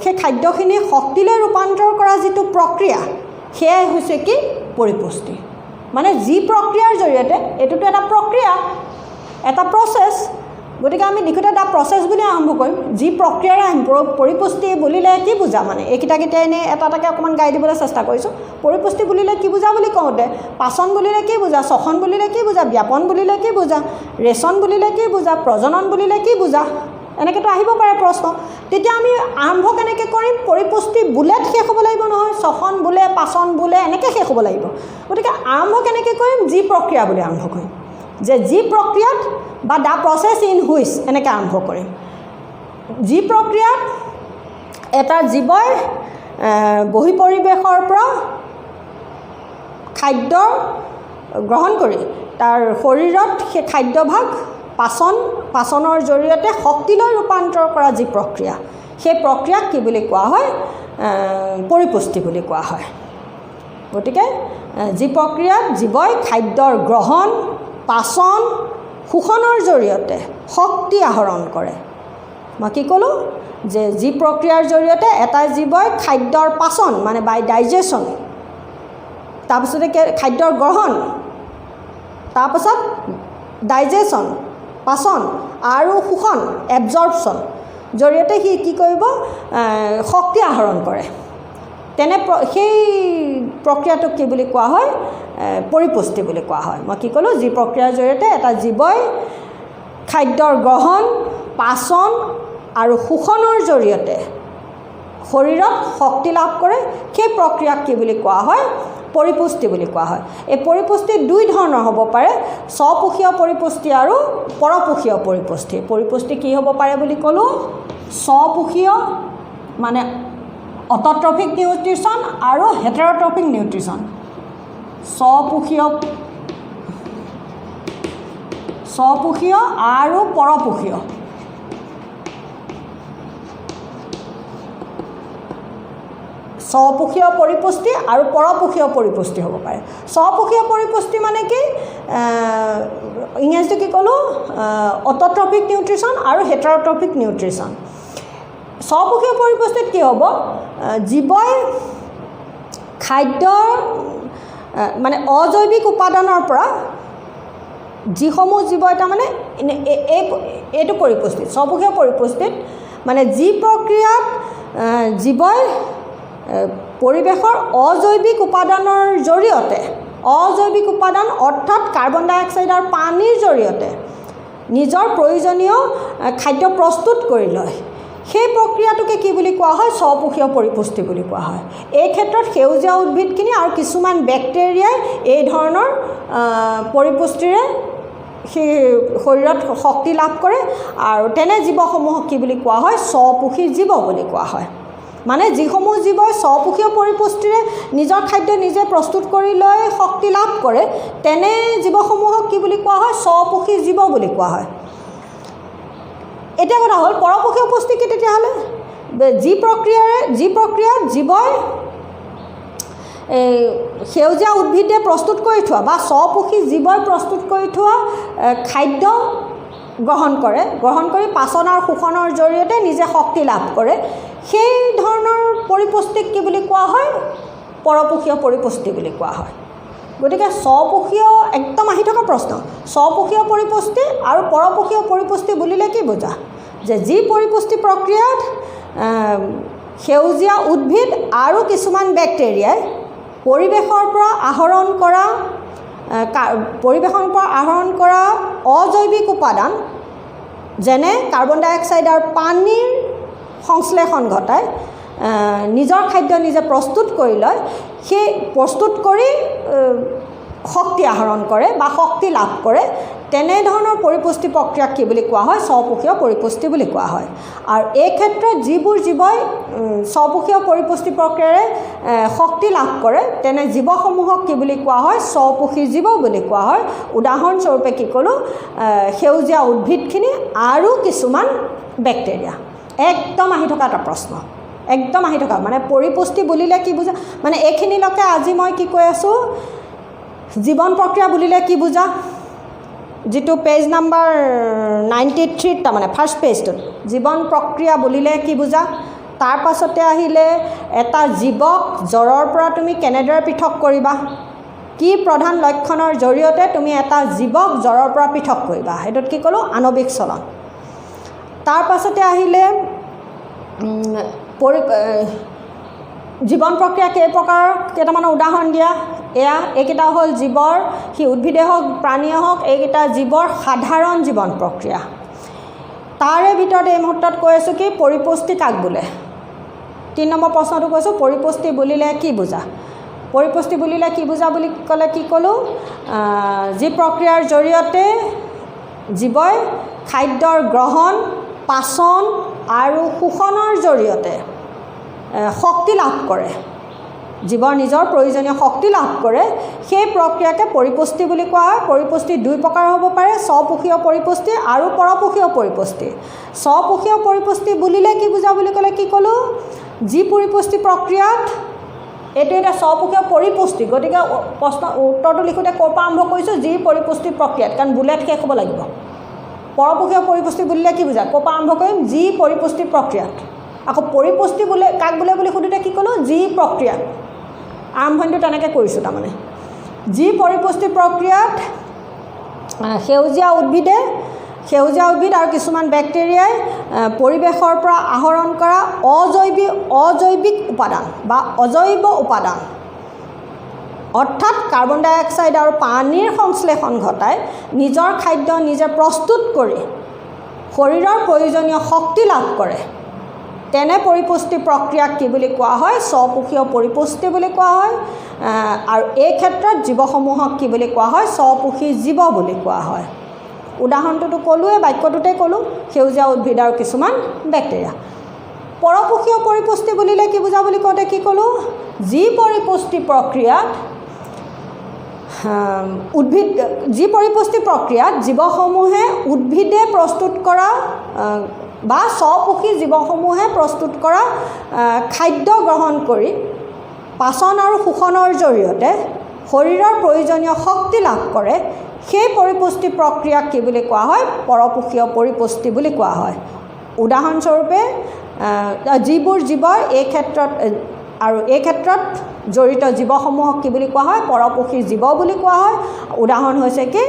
সেই খাদ্যখিনি শক্তিলৈ ৰূপান্তৰ কৰা যিটো প্ৰক্ৰিয়া, সেয়াই হৈছে কি পৰিপুষ্টি। মানে যি প্ৰক্ৰিয়াৰ জৰিয়তে, এইটোতো এটা প্ৰক্ৰিয়া, এটা প্ৰচেছ। গতিকে আমি লিখোঁতে এটা প্ৰচেছ বুলি আৰম্ভ কৰিম, যি প্ৰক্ৰিয়াৰে আহিম। পৰিপুষ্টি বুলিলে কি বুজা, মানে এইকেইটাকেইটা এনেই এটা এটাকৈ অকণমান গাই দিবলৈ চেষ্টা কৰিছোঁ। পৰিপুষ্টি বুলিলে কি বুজা বুলি কওঁতে পাচন বুলিলে কি বুজা, শ্বসন বুলিলে কি বুজা, ব্যাপন বুলিলে কি বুজা, ৰেচন বুলিলে কি বুজা, প্ৰজনন বুলিলে কি বুজা, এনেকৈতো আহিব পাৰে প্ৰশ্ন। তেতিয়া আমি আৰম্ভ কেনেকৈ কৰিম, পৰিপুষ্টি বুলেত শেষ হ'ব লাগিব নহয়, শ্বসন বোলে পাচন বোলে এনেকৈ শেষ হ'ব লাগিব। গতিকে আৰম্ভ কেনেকৈ কৰিম, যি প্ৰক্ৰিয়া বুলি আৰম্ভ কৰিম, যে যি প্ৰক্ৰিয়াত বা দ্য প্ৰচেছ ইন হুইচ, এনেকৈ আৰম্ভ কৰিম। যি প্ৰক্ৰিয়াত এটা জীৱই বহি পৰিৱেশৰ পৰা খাদ্য গ্ৰহণ কৰি তাৰ শৰীৰত সেই খাদ্যভাগ পাচনৰ জৰিয়তে শক্তিলৈ ৰূপান্তৰ কৰা যি প্ৰক্ৰিয়া, সেই প্ৰক্ৰিয়াক কি বুলি কোৱা হয়, পৰিপুষ্টি বুলি কোৱা হয়। গতিকে যি প্ৰক্ৰিয়াত জীৱই খাদ্যৰ গ্ৰহণ, পাচন, শোষণৰ জৰিয়তে শক্তি আহৰণ কৰে। মই কি ক'লোঁ যে যি প্ৰক্ৰিয়াৰ জৰিয়তে এটা জীৱই খাদ্যৰ পাচন মানে বাই ডাইজেশ্যন, তাৰপিছতে খাদ্যৰ গ্ৰহণ, তাৰপাছত ডাইজেশ্যন পাচন আৰু শোষণ এবজৰ্পশ্যন জৰিয়তে সি কি কৰিব, শক্তি আহৰণ কৰে। তেনে সেই প্ৰক্ৰিয়াটোক কি বুলি কোৱা হয়, পৰিপুষ্টি বুলি কোৱা হয়। মই কি ক'লোঁ, যি প্ৰক্ৰিয়াৰ জৰিয়তে এটা জীৱই খাদ্যৰ গ্ৰহণ, পাচন আৰু শোষণৰ জৰিয়তে শৰীৰত শক্তি লাভ কৰে, সেই প্ৰক্ৰিয়াক কি বুলি কোৱা হয়, পৰিপুষ্টি বুলি কোৱা হয়। এই পৰিপুষ্টি দুই ধৰণৰ হ'ব পাৰে, স্বপোষীয় পৰিপুষ্টি আৰু পৰপোষীয় পৰিপুষ্টি। পৰিপুষ্টি কি হ'ব পাৰে বুলি ক'লোঁ, স্বপোষীয় মানে অট'ট্ৰফিক নিউট্ৰিশ্যন আৰু হেটেৰট্ৰফিক নিউট্ৰিশ্যন। স্বপোষীয় আৰু পৰপোষীয়। স্বপোষীয় পৰিপুষ্টি আৰু পৰপোষীয় পৰিপুষ্টি হ'ব পাৰে। স্বপোষীয় পৰিপুষ্টি মানে কি, ইংৰাজীটো কি ক'লোঁ, অট'ট্ৰফিক নিউট্ৰিশ্যন আৰু হেটেৰট্ৰফিক নিউট্ৰিশ্যন। স্বপোষীয় পৰিপুষ্টিত কি হ'ব জীৱই খাদ্যৰ মানে অজৈৱিক উপাদানৰ পৰা যিসমূহ জীৱই তাৰমানে এইটো পৰিপুষ্টিত স্বপোষীয় পৰিপুষ্টিত মানে যি প্ৰক্ৰিয়াত জীৱই পৰিৱেশৰ অজৈৱিক উপাদানৰ জৰিয়তে অজৈৱিক উপাদান অৰ্থাৎ কাৰ্বন ডাই অক্সাইড আৰু পানীৰ জৰিয়তে নিজৰ প্ৰয়োজনীয় খাদ্য প্ৰস্তুত কৰি লয় সেই প্ৰক্ৰিয়াটোকে কি বুলি কোৱা হয় স্বপোষীয় পৰিপুষ্টি বুলি কোৱা হয় এই ক্ষেত্ৰত সেউজীয়া উদ্ভিদখিনি আৰু কিছুমান বেক্টেৰিয়াই এই ধৰণৰ পৰিপুষ্টিৰে সেই শৰীৰত শক্তি লাভ কৰে আৰু তেনে জীৱসমূহক কি বুলি কোৱা হয় স্বপোষী জীৱ বুলি কোৱা হয় মানে যিসমূহ জীৱই স্বপোষীয় পৰিপুষ্টিৰে নিজৰ খাদ্য নিজে প্ৰস্তুত কৰি লৈ শক্তি লাভ কৰে তেনে জীৱসমূহক কি বুলি কোৱা হয় স্বপোষী জীৱ বুলি কোৱা হয় এতিয়া কথা হ'ল পৰপোষীয় পুষ্টি কি তেতিয়াহ'লে যি প্ৰক্ৰিয়াত জীৱই সেউজীয়া উদ্ভিদে প্ৰস্তুত কৰি থোৱা বা স্বপোষী জীৱই প্ৰস্তুত কৰি থোৱা খাদ্য গ্ৰহণ কৰি পাচন আৰু শোষণৰ জৰিয়তে নিজে শক্তি লাভ কৰে সেই ধৰণৰ পৰিপুষ্টিক কি বুলি কোৱা হয় পৰপোষীয় পৰিপুষ্টি বুলি কোৱা হয় গতিকে স্বপোষীয় একদম আহি থকা প্ৰশ্ন স্বপোষীয় পৰিপুষ্টি আৰু পৰপোষীয় পৰিপুষ্টি বুলিলে কি বুজা যে যি পৰিপুষ্টি প্ৰক্ৰিয়াত সেউজীয়া উদ্ভিদ আৰু কিছুমান বেক্টেৰিয়াই পৰিৱেশৰ পৰা আহৰণ কৰা অজৈৱিক উপাদান যেনে কাৰ্বন ডাই অক্সাইড আৰু পানীৰ সংশ্লেষণ ঘটাই নিজৰ খাদ্য নিজে প্ৰস্তুত কৰি লয় সেই প্ৰস্তুত কৰি শক্তি আহৰণ কৰে বা শক্তি লাভ কৰে তেনেধৰণৰ পৰিপুষ্টি প্ৰক্ৰিয়াক কি বুলি কোৱা হয় স্বপোষীয় পৰিপুষ্টি বুলি কোৱা হয় আৰু এই ক্ষেত্ৰত যিবোৰ জীৱই স্বপোষীয় পৰিপুষ্টি প্ৰক্ৰিয়াৰে শক্তি লাভ কৰে তেনে জীৱসমূহক কি বুলি কোৱা হয় স্বপোষী জীৱ বুলি কোৱা হয় উদাহৰণস্বৰূপে কি ক'লোঁ সেউজীয়া উদ্ভিদখিনি আৰু কিছুমান বেক্টেৰিয়া একদম আহি থকা এটা প্ৰশ্ন একদম আহি থকা মানে পৰিপুষ্টি বুলিলে কি বুজা মানে এইখিনিলৈকে আজি মই কি কৈ আছোঁ জীৱন প্ৰক্ৰিয়া বুলিলে কি বুজা যিটো পেজ নাম্বাৰ 93 তাৰমানে ফাৰ্ষ্ট পেজটোত জীৱন প্ৰক্ৰিয়া বুলিলে কি বুজা তাৰ পাছতে আহিলে এটা জীৱক জ্বৰৰ পৰা তুমি কেনেদৰে পৃথক কৰিবা কি প্ৰধান লক্ষণৰ জৰিয়তে তুমি এটা জীৱক জ্বৰৰ পৰা পৃথক কৰিবা সেইটোত কি ক'লোঁ আণৱিক চলন তাৰ পাছতে আহিলে জীৱন প্ৰক্ৰিয়া কেইপ্ৰকাৰৰ কেইটামানৰ উদাহৰণ দিয়া এইকেইটা হ'ল জীৱৰ সি উদ্ভিদে হওক প্ৰাণীয়ে হওক এইকেইটা জীৱৰ সাধাৰণ জীৱন প্ৰক্ৰিয়া তাৰে ভিতৰত এই মুহূৰ্তত কৈ আছোঁ কি পৰিপুষ্টি কাক বোলে 3 নম্বৰ প্ৰশ্নটো কৈছোঁ পৰিপুষ্টি বুলিলে কি বুজা পৰিপুষ্টি বুলিলে কি বুজা বুলি ক'লে কি ক'লোঁ যি প্ৰক্ৰিয়াৰ জৰিয়তে জীৱই খাদ্যৰ গ্ৰহণ পাচন আৰু শোষণৰ জৰিয়তে শক্তি লাভ কৰে জীৱৰ নিজৰ প্ৰয়োজনীয় শক্তি লাভ কৰে সেই প্ৰক্ৰিয়াকে পৰিপুষ্টি বুলি কোৱা হয় পৰিপুষ্টি দুই প্ৰকাৰ হ'ব পাৰে স্বপোষীয় পৰিপুষ্টি আৰু পৰপোষীয় পৰিপুষ্টি স্বপোষীয় পৰিপুষ্টি বুলিলে কি বুজা বুলি ক'লে কি ক'লোঁ যি পৰিপুষ্টি প্ৰক্ৰিয়াত এইটো এটা স্বপোষীয় পৰিপুষ্টি গতিকে প্ৰশ্ন উত্তৰটো লিখোঁতে ক'ৰ পৰা আৰম্ভ কৰিছোঁ যি পৰিপুষ্টি প্ৰক্ৰিয়াত কাৰণ বুলেট শেষ হ'ব লাগিব পৰপোষীয় পৰিপুষ্টি বুলিলে কি বুজা ক'ৰ পৰা আৰম্ভ কৰিম যি পৰিপুষ্টি প্ৰক্ৰিয়াত আকৌ পৰিপুষ্টি বোলে কাক বোলে বুলি সুধোঁতে কি ক'লোঁ যি প্ৰক্ৰিয়াত আৰম্ভণিটো তেনেকৈ কৰিছোঁ তাৰমানে যি পৰিপুষ্টি প্ৰক্ৰিয়াত সেউজীয়া উদ্ভিদ আৰু কিছুমান বেক্টেৰিয়াই পৰিৱেশৰ পৰা আহৰণ কৰা অজৈৱিক উপাদান বা অজৈব উপাদান অৰ্থাৎ কাৰ্বন ডাই অক্সাইড আৰু পানীৰ সংশ্লেষণ ঘটাই নিজৰ খাদ্য নিজে প্ৰস্তুত কৰি শৰীৰৰ প্ৰয়োজনীয় শক্তি লাভ কৰে তেনে পৰিপুষ্টি প্ৰক্ৰিয়াক কি বুলি কোৱা হয় স্বপোষীয় পৰিপুষ্টি বুলি কোৱা হয় আৰু এই ক্ষেত্ৰত জীৱসমূহক কি বুলি কোৱা হয় স্বপোষী জীৱ বুলি কোৱা হয় উদাহৰণটোতো ক'লোৱে বাক্যটোতে ক'লোঁ সেউজীয়া উদ্ভিদ আৰু কিছুমান বেক্টেৰিয়া পৰপোষীয় পৰিপুষ্টি বুলিলে কি বুজা বুলি কওঁতে কি ক'লোঁ যি পৰিপুষ্টি প্ৰক্ৰিয়াত জীৱসমূহে উদ্ভিদে প্ৰস্তুত কৰা বা স্বপোষী জীৱসমূহে প্ৰস্তুত কৰা খাদ্য গ্ৰহণ কৰি পাচন আৰু শোষণৰ জৰিয়তে শৰীৰৰ প্ৰয়োজনীয় শক্তি লাভ কৰে সেই পৰিপুষ্টি প্ৰক্ৰিয়াক কি বুলি কোৱা হয় পৰপোষীয় পৰিপুষ্টি বুলি কোৱা হয় উদাহৰণস্বৰূপে যিবোৰ জীৱই এই ক্ষেত্ৰত আৰু এই ক্ষেত্ৰত জড়িত জীৱসমূহক কি বুলি কোৱা হয় পৰপক্ষী জীৱ বুলি কোৱা হয় উদাহৰণ হৈছে কি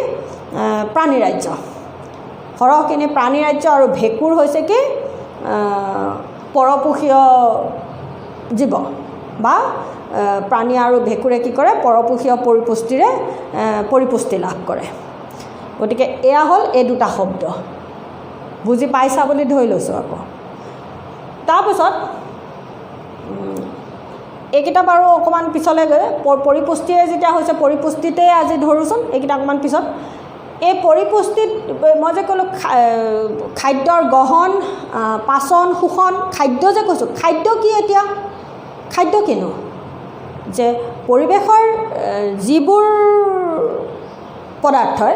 প্ৰাণী ৰাজ্য সৰহখিনি প্ৰাণী ৰাজ্য আৰু ভেঁকুৰ হৈছে কি পৰপক্ষীয় জীৱ বা প্ৰাণী আৰু ভেঁকুৰে কি কৰে পৰপক্ষীয় পৰিপুষ্টিৰে পৰিপুষ্টি লাভ কৰে গতিকে এয়া হ'ল এই দুটা শব্দ বুজি পাইছা বুলি ধৰি লৈছোঁ আকৌ তাৰপিছত এইকেইটা বাৰু অকণমান পিছলৈ গৈ পৰিপুষ্টিৰে যেতিয়া হৈছে পৰিপুষ্টিতে আজি ধৰোঁচোন এইকেইটা অকণমান পিছত এই পৰিপুষ্টিত মই যে ক'লোঁ খাদ্যৰ গ্ৰহণ পাচন শোষণ খাদ্য যে কৈছোঁ খাদ্য কি এতিয়া খাদ্য কিনো যে পৰিৱেশৰ যিবোৰ পদাৰ্থই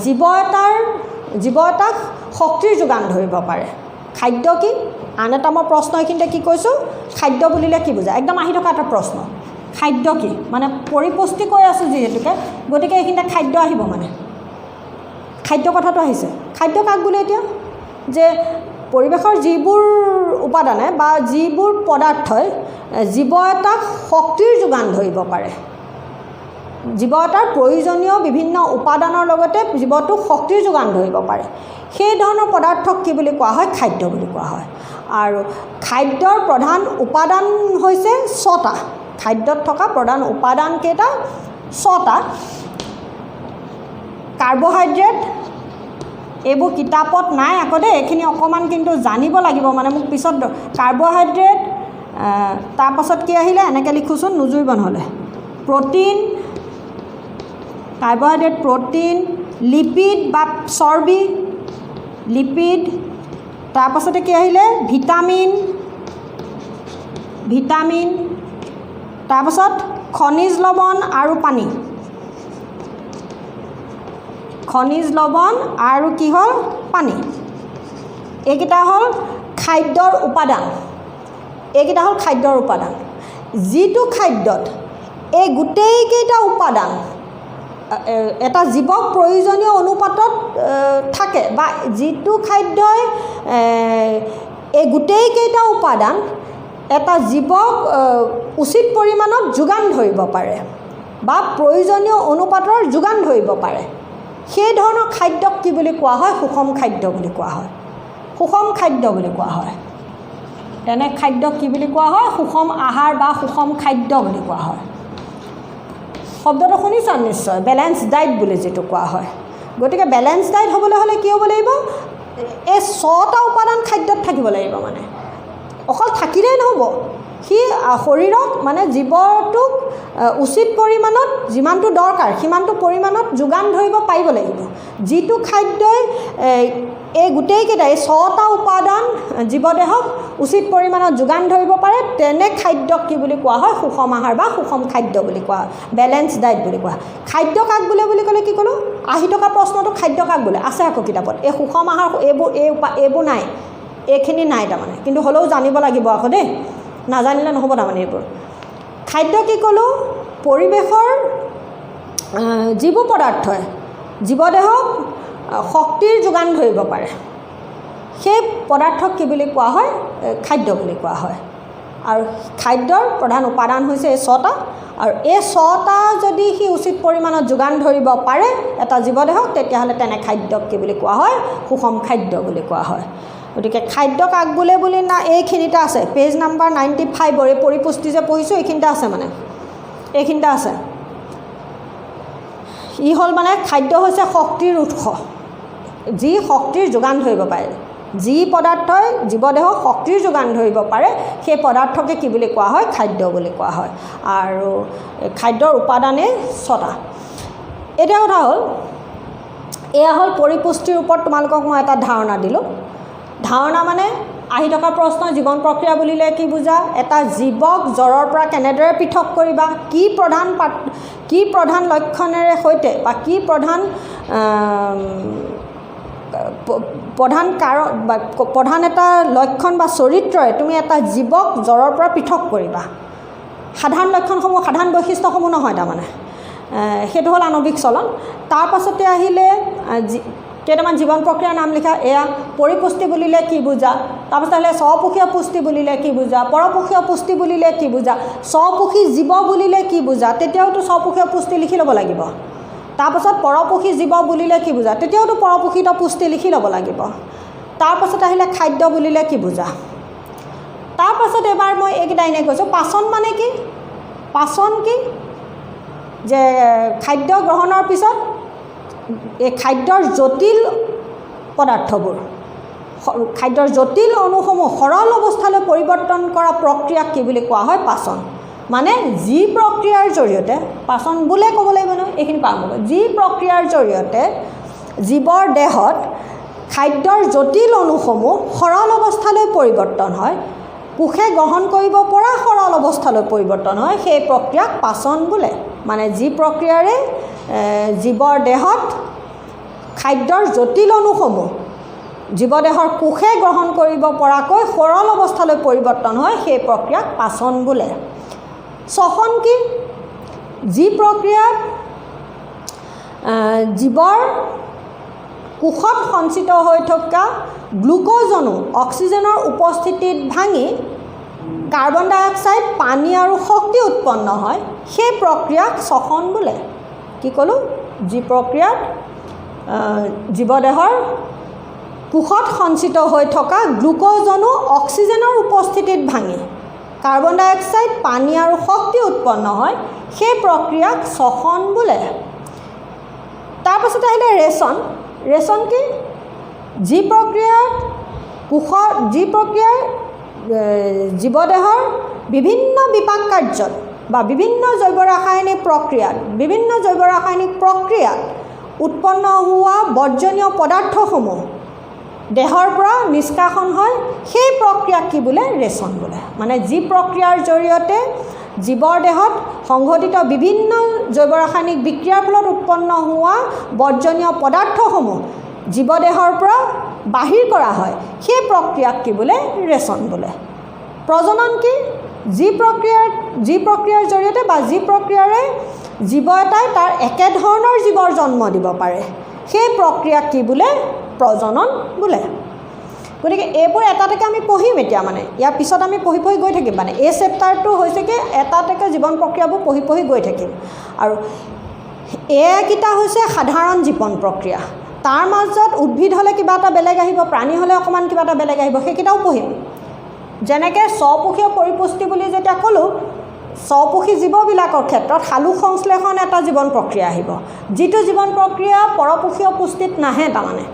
জীৱ এটাক শক্তিৰ যোগান ধৰিব পাৰে খাদ্য কি আন এটা মই প্ৰশ্ন এইখিনিতে কি কৈছোঁ খাদ্য বুলিলে কি বুজায় একদম আহি থকা এটা প্ৰশ্ন খাদ্য কি মানে পৰিপুষ্টি কৈ আছোঁ যিহেতুকে গতিকে এইখিনিতে খাদ্য আহিব মানে খাদ্য কথাটো আহিছে খাদ্য কাক বোলে এতিয়া যে পৰিৱেশৰ যিবোৰ উপাদানে বা যিবোৰ পদাৰ্থই জীৱ এটাক শক্তিৰ যোগান ধৰিব পাৰে জীৱ এটাৰ প্ৰয়োজনীয় বিভিন্ন উপাদানৰ লগতে জীৱটোক শক্তিৰ যোগান ধৰিব পাৰে সেই ধৰণৰ পদাৰ্থক কি বুলি কোৱা হয় খাদ্য বুলি কোৱা হয় আৰু খাদ্যৰ প্ৰধান উপাদান হৈছে 6টা খাদ্যত থকা প্ৰধান উপাদান কেইটা 6টা কাৰ্বহাইড্ৰেট এইবোৰ কিতাপত নাই আকৌ দেই এইখিনি অকণমান কিন্তু জানিব লাগিব মানে মোক পিছত কাৰ্বহাইড্ৰেট তাৰপাছত কি আহিলে এনেকৈ লিখোঁচোন নুজুৰিব নহ'লে প্ৰ'টিন কাৰ্বহাইড্ৰেট প্ৰ'টিন লিপিড বা চৰ্বি লিপিড তাৰপাছতে কি আহিলে ভিটামিন তাৰপাছত খনিজ লৱণ আৰু পানী খনিজ লৱণ আৰু কি হ'ল পানী এইকেইটা হ'ল খাদ্যৰ উপাদান যিটো খাদ্যত এই গোটেইকেইটা উপাদান এটা জীৱক প্ৰয়োজনীয় অনুপাতত থাকে বা যিটো খাদ্যই এই গোটেইকেইটা উপাদান এটা জীৱক উচিত পৰিমাণত যোগান ধৰিব পাৰে বা প্ৰয়োজনীয় অনুপাতৰ যোগান ধৰিব পাৰে সেই ধৰণৰ খাদ্যক কি বুলি কোৱা হয় সুষম খাদ্য বুলি কোৱা হয় তেনে খাদ্যক কি বুলি কোৱা হয় সুষম আহাৰ বা সুষম খাদ্য বুলি কোৱা হয় শব্দটো শুনিছা নিশ্চয় বেলেঞ্চ ডায়েট বুলি যিটো কোৱা হয় গতিকে বেলেঞ্চ ডায়েট হ'বলৈ হ'লে কি হ'ব লাগিব এই 6টা উপাদান খাদ্যত থাকিব লাগিব মানে অকল থাকিলেই নহ'ব সি শৰীৰক মানে জীৱটোক উচিত পৰিমাণত যিমানটো দৰকাৰ সিমানটো পৰিমাণত যোগান ধৰিব পাৰিব লাগিব যিটো খাদ্যই এই গোটেইকেইটা এই 6টা উপাদান জীৱদেহক উচিত পৰিমাণত যোগান ধৰিব পাৰে তেনে খাদ্যক কি বুলি কোৱা হয় সুষম আহাৰ বা সুষম খাদ্য বুলি কোৱা হয় বেলেঞ্চ ডায়েট বুলি কোৱা হয় খাদ্য কাক বোলে বুলি ক'লে কি ক'লোঁ আহি থকা প্ৰশ্নটো খাদ্য কাক বোলে আছে আকৌ কিতাপত এই সুষম আহাৰ এইবোৰ নাই এইখিনি নাই তাৰমানে কিন্তু হ'লেও জানিব লাগিব আকৌ দেই নাজানিলে নহ'ব তাৰমানে এইবোৰ খাদ্য কি ক'লোঁ পৰিৱেশৰ যিবোৰ পদাৰ্থই জীৱদেহক শক্তিৰ যোগান ধৰিব পাৰে সেই পদাৰ্থক কি বুলি কোৱা হয় খাদ্য বুলি কোৱা হয় আৰু খাদ্যৰ প্ৰধান উপাদান হৈছে এই 6টা আৰু এই 6টা যদি সি উচিত পৰিমাণত যোগান ধৰিব পাৰে এটা জীৱদেহক তেতিয়াহ'লে তেনে খাদ্যক কি বুলি কোৱা হয় সুষম খাদ্য বুলি কোৱা হয় গতিকে খাদ্য কাক বোলে বুলি না এইখিনিতে আছে পেজ নাম্বাৰ 95 এই পৰিপুষ্টি যে পঢ়িছোঁ এইখিনিতে আছে মানে এইখিনিতে আছে ই হ'ল মানে খাদ্য হৈছে শক্তিৰ উৎস যি শক্তিৰ যোগান ধৰিব পাৰে যি পদাৰ্থই জীৱদেহক শক্তিৰ যোগান ধৰিব পাৰে সেই পদাৰ্থকে কি বুলি কোৱা হয় খাদ্য বুলি কোৱা হয় আৰু খাদ্যৰ উপাদানে 6টা এতিয়া কথা হ'ল এয়া হ'ল পৰিপুষ্টিৰ ওপৰত তোমালোকক মই এটা ধাৰণা দিলোঁ ধাৰণা মানে আহি থকা প্ৰশ্ন জীৱন প্ৰক্ৰিয়া বুলিলে কি বুজা এটা জীৱক জ্বৰৰ পৰা কেনেদৰে পৃথক কৰিবা কি প্ৰধান লক্ষণেৰে সৈতে বা কি প্ৰধান এটা লক্ষণ বা চৰিত্ৰৰে তুমি এটা জীৱক জ্বৰৰ পৰা পৃথক কৰিবা সাধাৰণ লক্ষণসমূহ সাধাৰণ বৈশিষ্ট্যসমূহ নহয় তাৰমানে সেইটো হ'ল আণৱিক চলন তাৰ পাছতে আহিলে কেইটামান জীৱন প্ৰক্ৰিয়াৰ নাম লিখা এয়া পৰিপুষ্টি বুলিলে কি বুজা তাৰপিছত হ'লে স্বপোষীয় পুষ্টি বুলিলে কি বুজা পৰপোষীয় পুষ্টি বুলিলে কি বুজা স্বপোষী জীৱ বুলিলে কি বুজা তেতিয়াওতো স্বপোষীয় পুষ্টি লিখি ল'ব লাগিব তাৰপাছত পৰপোষী জীৱ বুলিলে কি বুজা তেতিয়াওতো পৰপোষিত পুষ্টি লিখি ল'ব লাগিব তাৰপাছত আহিলে খাদ্য বুলিলে কি বুজা তাৰপাছত এবাৰ মই এইকেইটা এনে কৈছোঁ পাচন মানে কি পাচন কি যে খাদ্য গ্ৰহণৰ পিছত এই খাদ্যৰ জটিল পদাৰ্থবোৰ খাদ্যৰ জটিল অণুসমূহ সৰল অৱস্থালৈ পৰিৱৰ্তন কৰা প্ৰক্ৰিয়াক কি বুলি কোৱা হয় পাচন মানে যি প্ৰক্ৰিয়াৰ জৰিয়তে পাচন বোলে ক'ব লাগিব নহয় এইখিনি পাম যি প্ৰক্ৰিয়াৰ জৰিয়তে জীৱৰ দেহত খাদ্যৰ জটিল অণুসমূহ সৰল অৱস্থালৈ পৰিৱৰ্তন হয় কোষে গ্ৰহণ কৰিব পৰা সৰল অৱস্থালৈ পৰিৱৰ্তন হয় সেই প্ৰক্ৰিয়াক পাচন বোলে মানে যি প্ৰক্ৰিয়াৰে জীৱৰ দেহত খাদ্যৰ জটিল অণুসমূহ জীৱদেহৰ কোষে গ্ৰহণ কৰিব পৰাকৈ সৰল অৱস্থালৈ পৰিৱৰ্তন হয় সেই প্ৰক্ৰিয়াক পাচন বোলে শ্বসন কি যি প্ৰক্ৰিয়াত জীৱৰ কোষত সঞ্চিত হৈ থকা গ্লুক'জ অণু অক্সিজেনৰ উপস্থিতিত ভাঙি কাৰ্বন ডাই অক্সাইড পানী আৰু শক্তি উৎপন্ন হয় সেই প্ৰক্ৰিয়াক শ্বসন বোলে কি ক'লোঁ যি প্ৰক্ৰিয়াত জীৱদেহৰ কোষত সঞ্চিত হৈ থকা গ্লুক'জ অণু অক্সিজেনৰ উপস্থিতিত ভাঙি কাৰ্বন ডাই অক্সাইড পানী আৰু শক্তি উৎপন্ন হয় সেই প্ৰক্ৰিয়াক শ্বসন বোলে তাৰপাছত আহিলে ৰেচন ৰেচন কি যি প্ৰক্ৰিয়াত যি প্ৰক্ৰিয়াৰ জীৱদেহৰ বিভিন্ন বিপাক কাৰ্যত বা বিভিন্ন জৈৱ ৰাসায়নিক প্ৰক্ৰিয়াত উৎপন্ন হোৱা বৰ্জনীয় পদাৰ্থসমূহ দেহৰ পৰা নিষ্কাশন হয় সেই প্ৰক্ৰিয়াক কি বোলে ৰেচন বোলে মানে যি প্ৰক্ৰিয়াৰ জৰিয়তে জীৱৰ দেহত সংঘটিত বিভিন্ন জৈৱ ৰাসায়নিক বিক্ৰিয়াৰ ফলত উৎপন্ন হোৱা বৰ্জনীয় পদাৰ্থসমূহ জীৱদেহৰ পৰা বাহিৰ কৰা হয় সেই প্ৰক্ৰিয়াক কি বোলে ৰেচন বোলে প্ৰজনন কি যি প্ৰক্ৰিয়াৰ জৰিয়তে বা যি প্ৰক্ৰিয়াৰে জীৱ এটাই তাৰ একেধৰণৰ জীৱৰ জন্ম দিব পাৰে সেই প্ৰক্ৰিয়াক কি বোলে প্ৰজনন বোলে গতিকে এইবোৰ এটা এটাকৈ আমি পঢ়িম এতিয়া মানে ইয়াৰ পিছত আমি পঢ়ি গৈ থাকিম মানে এই চেপ্টাৰটো হৈছে কি এটা এটাকৈ জীৱন প্ৰক্ৰিয়াবোৰ পঢ়ি গৈ থাকিম আৰু এইকেইটা হৈছে সাধাৰণ জীৱন প্ৰক্ৰিয়া তাৰ মাজত উদ্ভিদ হ'লে কিবা এটা বেলেগ আহিব প্ৰাণী হ'লে অকণমান কিবা এটা বেলেগ আহিব সেইকেইটাও পঢ়িম যেনেকৈ স্বপোষীয় পৰিপুষ্টি বুলি যেতিয়া ক'লোঁ স্বপোষী জীৱবিলাকৰ ক্ষেত্ৰত সালোক সংশ্লেষণ এটা জীৱন প্ৰক্ৰিয়া আহিব যিটো জীৱন প্ৰক্ৰিয়া পৰপোষীয় পুষ্টিত নাহে তাৰমানে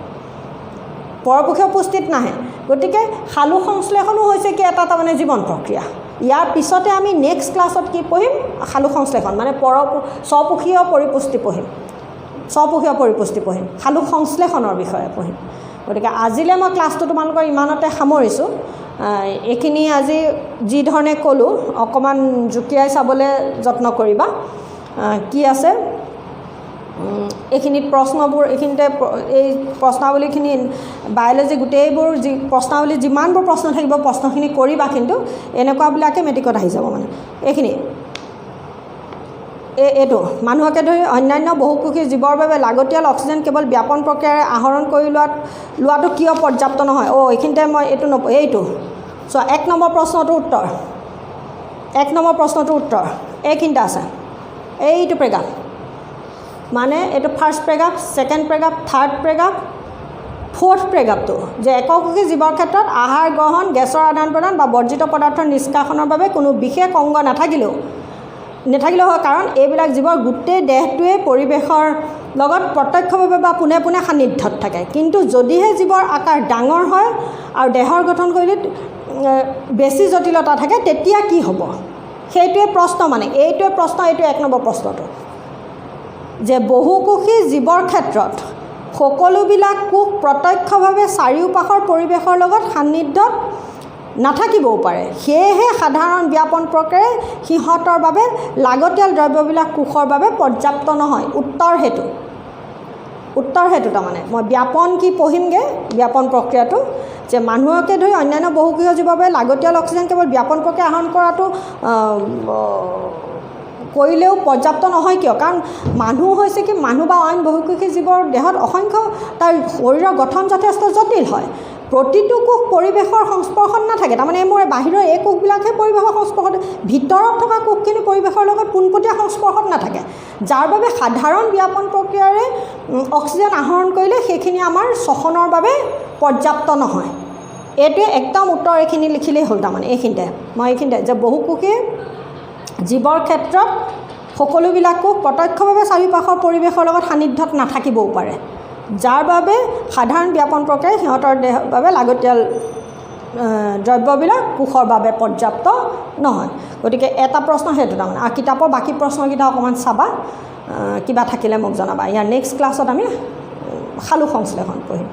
পৰপোষীয় পুষ্টিত নাহে গতিকে সালোক সংশ্লেষণো হৈছে কি এটা তাৰমানে জীৱন প্ৰক্ৰিয়া ইয়াৰ পিছতে আমি নেক্সট ক্লাছত কি পঢ়িম সালোক সংশ্লেষণ মানে স্বপোষীয় পৰিপুষ্টি পঢ়িম সালোক সংশ্লেষণৰ বিষয়ে পঢ়িম গতিকে আজিলৈ মই ক্লাছটো তোমালোকৰ ইমানতে সামৰিছোঁ এইখিনি আজি যি ধৰণে ক'লোঁ অকণমান জুকিয়াই চাবলৈ যত্ন কৰিবা কি আছে এইখিনিত প্ৰশ্নবোৰ এইখিনিতে এই প্ৰশ্নাৱলীখিনি বায়'লজি গোটেইবোৰ যি প্ৰশ্নাৱলী যিমানবোৰ প্ৰশ্ন থাকিব প্ৰশ্নখিনি কৰিবা কিন্তু এনেকুৱাবিলাকে মেট্ৰিকত আহি যাব মানে এইখিনি এইটো মানুহকে ধৰি অন্যান্য বহুকোষী জীৱৰ বাবে লাগতিয়াল অক্সিজেন কেৱল ব্যাপন প্ৰক্ৰিয়াৰে আহৰণ কৰি লোৱাটো কিয় পৰ্যাপ্ত নহয় এইখিনিতে মই এইটো চোৱা 1 নম্বৰ প্ৰশ্নটোৰ উত্তৰ এইখিনিতে আছে এইটো প্ৰেগাপ মানে এইটো ফাৰ্ষ্ট প্ৰেগাপ ছেকেণ্ড প্ৰেগাপ থাৰ্ড প্ৰেগাপ ফ'ৰ্থ প্ৰেগাপটো যে এককোষী জীৱৰ ক্ষেত্ৰত আহাৰ গ্ৰহণ গেছৰ আদান প্ৰদান বা বৰ্জিত পদাৰ্থৰ নিষ্কাশনৰ বাবে কোনো বিশেষ অংগ নাথাকিলেও হয় কাৰণ এইবিলাক জীৱৰ গোটেই দেহটোৱে পৰিৱেশৰ লগত প্ৰত্যক্ষভাৱে বা পোনে পোনে সান্নিধ্যত থাকে কিন্তু যদিহে জীৱৰ আকাৰ ডাঙৰ হয় আৰু দেহৰ গঠনশৈলীত বেছি জটিলতা থাকে তেতিয়া কি হ'ব সেইটোৱে প্ৰশ্ন মানে এইটোৱে প্ৰশ্ন এইটো 1 নম্বৰ প্ৰশ্নটো যে বহুকোষী জীৱৰ ক্ষেত্ৰত সকলোবিলাক কোষ প্ৰত্যক্ষভাৱে চাৰিওপাশৰ পৰিৱেশৰ লগত সান্নিধ্যত নাথাকিবও পাৰে সেয়েহে সাধাৰণ ব্যাপন প্ৰক্ৰিয়াৰে সিহঁতৰ বাবে লাগতিয়াল দ্ৰব্যবিলাক কোষৰ বাবে পৰ্যাপ্ত নহয় উত্তৰ সেইটো তাৰমানে মই ব্যাপন কি পঢ়িমগৈ ব্যাপন প্ৰক্ৰিয়াটো যে মানুহকে ধৰি অন্যান্য বহুকোষীয় জীৱৰ বাবে লাগতিয়াল অক্সিজেন কেৱল ব্যাপন প্ৰক্ৰিয়া আহৰণ কৰাটো কৰিলেও পৰ্যাপ্ত নহয় কিয়? কাৰণ মানুহ হৈছে কি, মানুহ বা অইন বহুকোষী জীৱৰ দেহত অসংখ্য তাৰ শৰীৰৰ গঠন যথেষ্ট জটিল হয়। প্ৰতিটো কোষ পৰিৱেশৰ সংস্পৰ্শত নাথাকে। তাৰমানে মোৰ বাহিৰৰ এই কোষবিলাকহে পৰিৱেশৰ সংস্পৰ্শত, ভিতৰত থকা কোষখিনি পৰিৱেশৰ লগত পোনপটীয়া সংস্পৰ্শত নাথাকে, যাৰ বাবে সাধাৰণ বিয়াপন প্ৰক্ৰিয়াৰে অক্সিজেন আহৰণ কৰিলে সেইখিনি আমাৰ শ্বসনৰ বাবে পৰ্যাপ্ত নহয়। এইটোৱে একদম উত্তৰ, এইখিনি লিখিলেই হ'ল। তাৰমানে এইখিনিতে মই এইখিনিতে যে বহুকোষী জীৱৰ ক্ষেত্ৰত সকলোবিলাক কোষ প্ৰত্যক্ষভাৱে চাৰিওপাশৰ পৰিৱেশৰ লগত সান্নিধ্যত নাথাকিবও পাৰে, যাৰ বাবে সাধাৰণ বিয়াপন প্ৰক্ৰিয়াই সিহঁতৰ দেহৰ বাবে লাগতিয়াল দ্ৰব্যবিলাক কোষৰ বাবে পৰ্যাপ্ত নহয়। গতিকে এটা প্ৰশ্ন সেইটো তাৰমানে। আৰু কিতাপৰ বাকী প্ৰশ্নকেইটা অকণমান চাবা, কিবা থাকিলে মোক জনাবা। ইয়াৰ নেক্সট ক্লাছত আমি সালোক সংশ্লেষণ পঢ়িম।